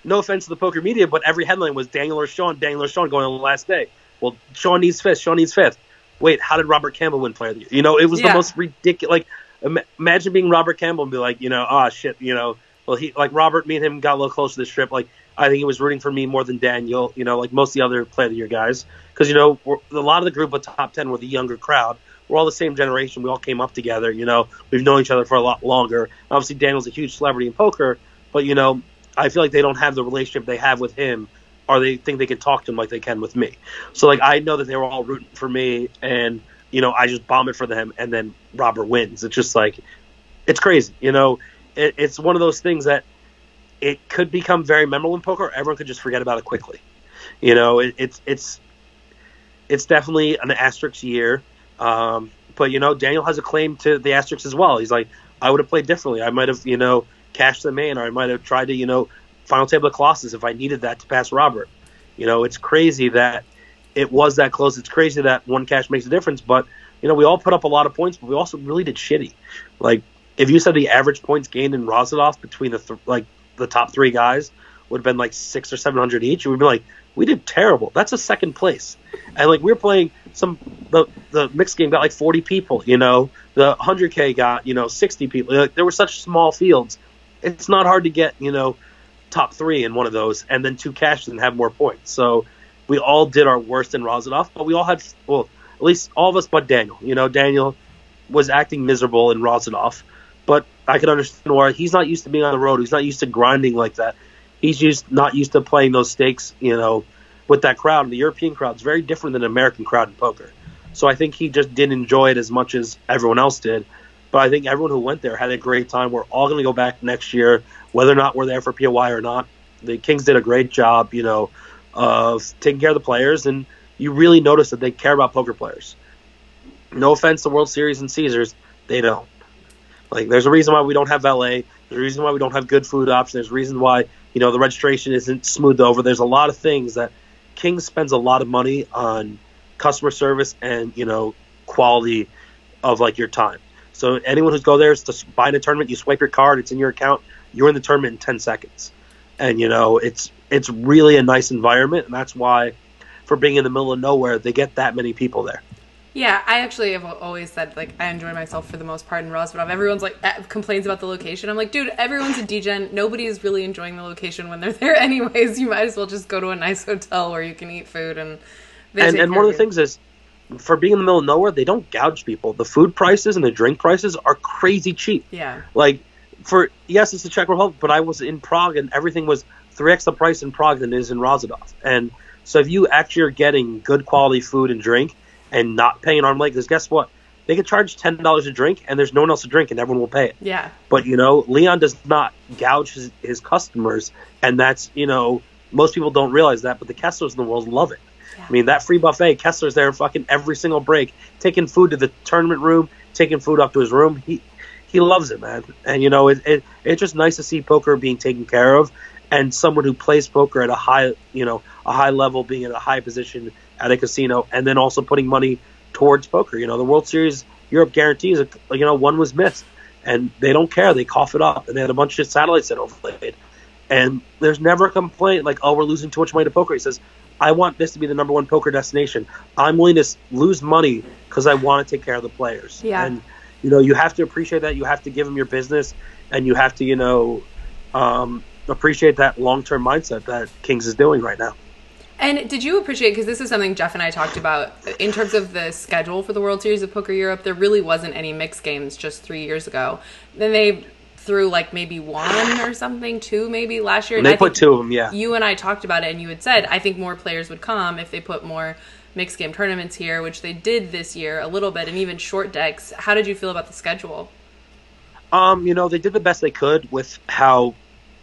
no offense to the poker media, but every headline was Daniel or Shaun going on the last day. Well, Shaun needs fifth. Wait, how did Robert Campbell win Player of the Year? You know, it was the most ridiculous. Like, imagine being Robert Campbell and be like, you know, shit, you know. Well, Robert, me and him got a little close to this trip. Like, I think he was rooting for me more than Daniel, you know, like most of the other Player of the Year guys. Because, you know, a lot of the group of top 10 were the younger crowd. We're all the same generation. We all came up together, you know. We've known each other for a lot longer. Obviously, Daniel's a huge celebrity in poker. But, you know, I feel like they don't have the relationship they have with him, or they think they can talk to him like they can with me. So, like, I know that they were all rooting for me, and, you know, I just bomb it for them, and then Robert wins. It's just like, it's crazy, you know. It's one of those things that it could become very memorable in poker. Everyone could just forget about it quickly. You know, it's definitely an asterisk year. But, you know, Daniel has a claim to the asterisk as well. He's like, I would have played differently. I might have, you know, cashed the main, or I might have tried to, you know, final table of Colossus if I needed that to pass Robert. You know, it's crazy that it was that close. It's crazy that one cash makes a difference. But, you know, we all put up a lot of points, but we also really did shitty. Like, if you said the average points gained in Rozadov between the top three guys would have been like 600 or 700 each, we'd be like, we did terrible. That's a second place. And like we were playing the mixed game got like 40 people, you know, the 100K got, you know, 60 people. Like, there were such small fields. It's not hard to get, you know, top three in one of those and then 2 cashes and have more points. So we all did our worst in Rozadov, but we all had, well, at least all of us but Daniel. You know, Daniel was acting miserable in Rozadov, but I could understand why. He's not used to being on the road. He's not used to grinding like that. He's not used to playing those stakes, you know, with that crowd. And the European crowd is very different than the American crowd in poker. So I think he just didn't enjoy it as much as everyone else did. But I think everyone who went there had a great time. We're all going to go back next year, whether or not we're there for POY or not. The Kings did a great job, you know, of taking care of the players. And you really notice that they care about poker players. No offense to World Series and Caesars, they don't. Like, there's a reason why we don't have valet. There's a reason why we don't have good food options. There's a reason why, you know, the registration isn't smoothed over. There's a lot of things that Kings spends a lot of money on customer service and, you know, quality of, like, your time. So anyone who's go there is to buy in a tournament, you swipe your card, it's in your account, you're in the tournament in 10 seconds. And, you know, it's really a nice environment, and that's why, for being in the middle of nowhere, they get that many people there. Yeah, I actually have always said, like, I enjoy myself for the most part in Rozadov. Everyone's, like, complains about the location. I'm like, dude, everyone's a degen. Nobody is really enjoying the location when they're there anyways. You might as well just go to a nice hotel where you can eat food. And one of the things is, for being in the middle of nowhere, they don't gouge people. The food prices and the drink prices are crazy cheap. Yeah. Like, yes, it's the Czech Republic, but I was in Prague, and everything was 3x the price in Prague than it is in Rozadov. And so if you actually are getting good quality food and drink, and not paying an arm length, because guess what? They could charge $10 a drink, and there's no one else to drink, and everyone will pay it. Yeah. But, you know, Leon does not gouge his customers, and that's, you know, most people don't realize that, but the Kesslers in the world love it. Yeah. I mean, that free buffet, Kessler's there fucking every single break, taking food to the tournament room, taking food up to his room. He loves it, man. And, you know, it's just nice to see poker being taken care of, and someone who plays poker at a high level, being in a high position at a casino, and then also putting money towards poker. You know, the World Series Europe guarantees, you know, one was missed, and they don't care. They cough it up, and they had a bunch of satellites that overlaid. And there's never a complaint like, oh, we're losing too much money to poker. He says, I want this to be the number one poker destination. I'm willing to lose money because I want to take care of the players. Yeah. And, you know, you have to appreciate that. You have to give them your business, and you have to, you know, appreciate that long-term mindset that Kings is doing right now. And did you appreciate, because this is something Jeff and I talked about, in terms of the schedule for the World Series of Poker Europe, there really wasn't any mixed games just 3 years ago. Then they threw like maybe 1 or something, 2 maybe last year. And they put 2 of them, yeah. You and I talked about it, and you had said, I think more players would come if they put more mixed game tournaments here, which they did this year a little bit, and even short decks. How did you feel about the schedule? You know, they did the best they could with how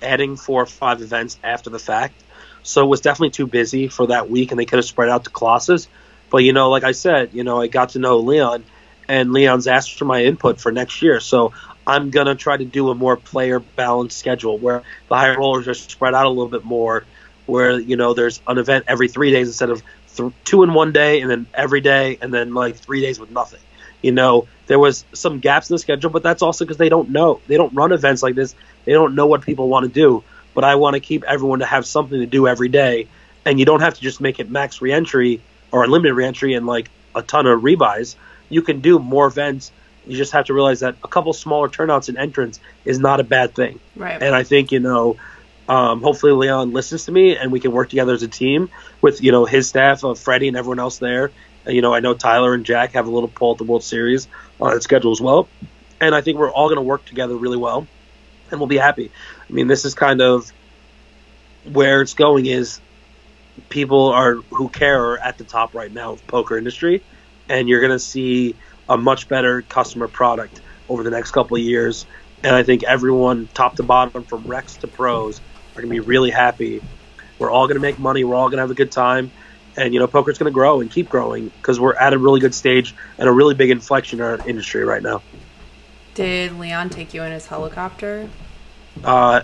adding 4 or 5 events after the fact. So it was definitely too busy for that week, and they could have spread out the classes. But, you know, like I said, you know, I got to know Leon, and Leon's asked for my input for next year. So I'm going to try to do a more player-balanced schedule where the higher rollers are spread out a little bit more, where, you know, there's an event every 3 days instead of 2 in one day, and then every day, and then, like, 3 days with nothing. You know, there was some gaps in the schedule, but that's also because they don't know. They don't run events like this. They don't know what people want to do. But I want to keep everyone to have something to do every day, and you don't have to just make it max reentry or unlimited reentry and like a ton of rebuys. You can do more events. You just have to realize that a couple smaller turnouts and entrants is not a bad thing. Right. And I think, you know, hopefully Leon listens to me, and we can work together as a team with, you know, his staff of Freddie and everyone else there. And, you know, I know Tyler and Jack have a little pull at the World Series on its schedule as well. And I think we're all going to work together really well, and we'll be happy. I mean, this is kind of where it's going, is people who care are at the top right now of poker industry, and you're going to see a much better customer product over the next couple of years. And I think everyone, top to bottom, from Rex to pros, are going to be really happy. We're all going to make money. We're all going to have a good time. And, you know, poker's going to grow and keep growing because we're at a really good stage and a really big inflection in our industry right now. Did Leon take you in his helicopter?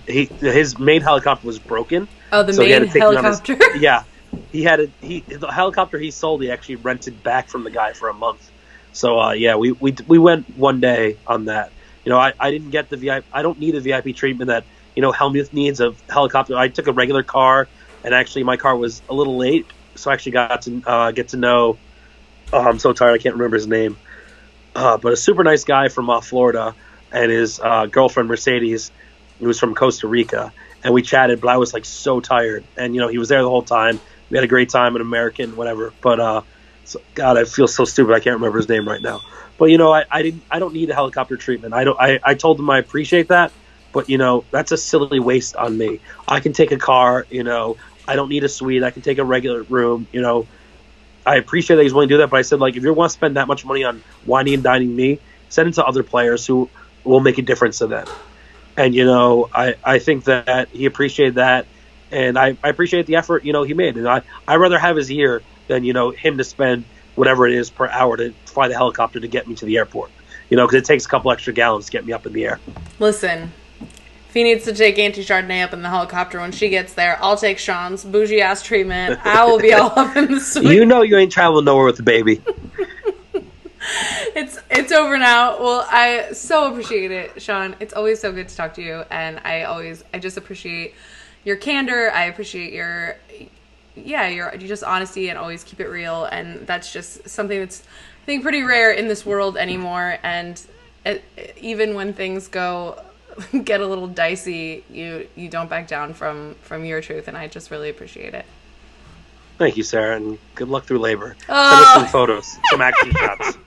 His main helicopter was broken. Oh, the main helicopter? Yeah. The helicopter he sold, he actually rented back from the guy for a month. So, yeah, we went one day on that. I didn't get the VIP. I don't need the VIP treatment that Helmuth needs of helicopter. I took a regular car, and actually my car was a little late, so I actually got to get to know. Oh, I'm so tired. I can't remember his name, but a super nice guy from Florida, and his girlfriend Mercedes, who was from Costa Rica, and we chatted. But I was like so tired, and he was there the whole time. We had a great time, an American, whatever. But God, I feel so stupid. I can't remember his name right now. But I don't need a helicopter treatment. I told them I appreciate that, but that's a silly waste on me. I can take a car. I don't need a suite. I can take a regular room. I appreciate that he's willing to do that, but I said, like, if you want to spend that much money on wining and dining me, send it to other players who will make a difference to them. And I think that he appreciated that, and I appreciate the effort he made. And I'd rather have his year than him to spend whatever it is per hour to fly the helicopter to get me to the airport. Because it takes a couple extra gallons to get me up in the air. Listen, if he needs to take Auntie Chardonnay up in the helicopter when she gets there, I'll take Shaun's bougie ass treatment. I will be all up in the suite. You ain't traveling nowhere with the baby. It's over now. Well, I so appreciate it, Shaun. It's always so good to talk to you, and I just appreciate your candor. I appreciate your just honesty, and always keep it real. And that's just something that's, I think, pretty rare in this world anymore. And even when things get a little dicey, you don't back down from your truth, and I just really appreciate it. Thank you, Sarah, and good luck through labor. Send us some photos, some action shots.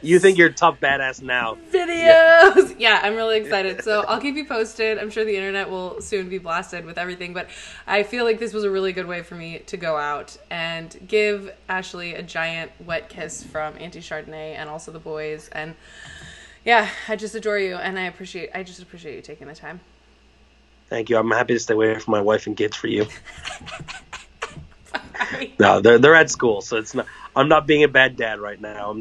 You think you're a tough badass now. Videos! Yeah, I'm really excited. So I'll keep you posted. I'm sure the internet will soon be blasted with everything, but I feel like this was a really good way for me to go out and give Ashley a giant wet kiss from Auntie Chardonnay and also the boys. And yeah, I just adore you, and I just appreciate you taking the time. Thank you. I'm happy to stay away from my wife and kids for you. No, they're at school, so it's not. I'm not being a bad dad right now.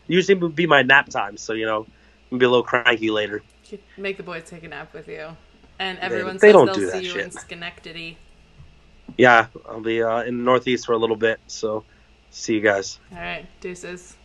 Usually would be my nap time, so I'm gonna be a little cranky later. You make the boys take a nap with you, and everyone says they'll see you in Schenectady. Yeah, I'll be in the Northeast for a little bit, so see you guys. All right, deuces.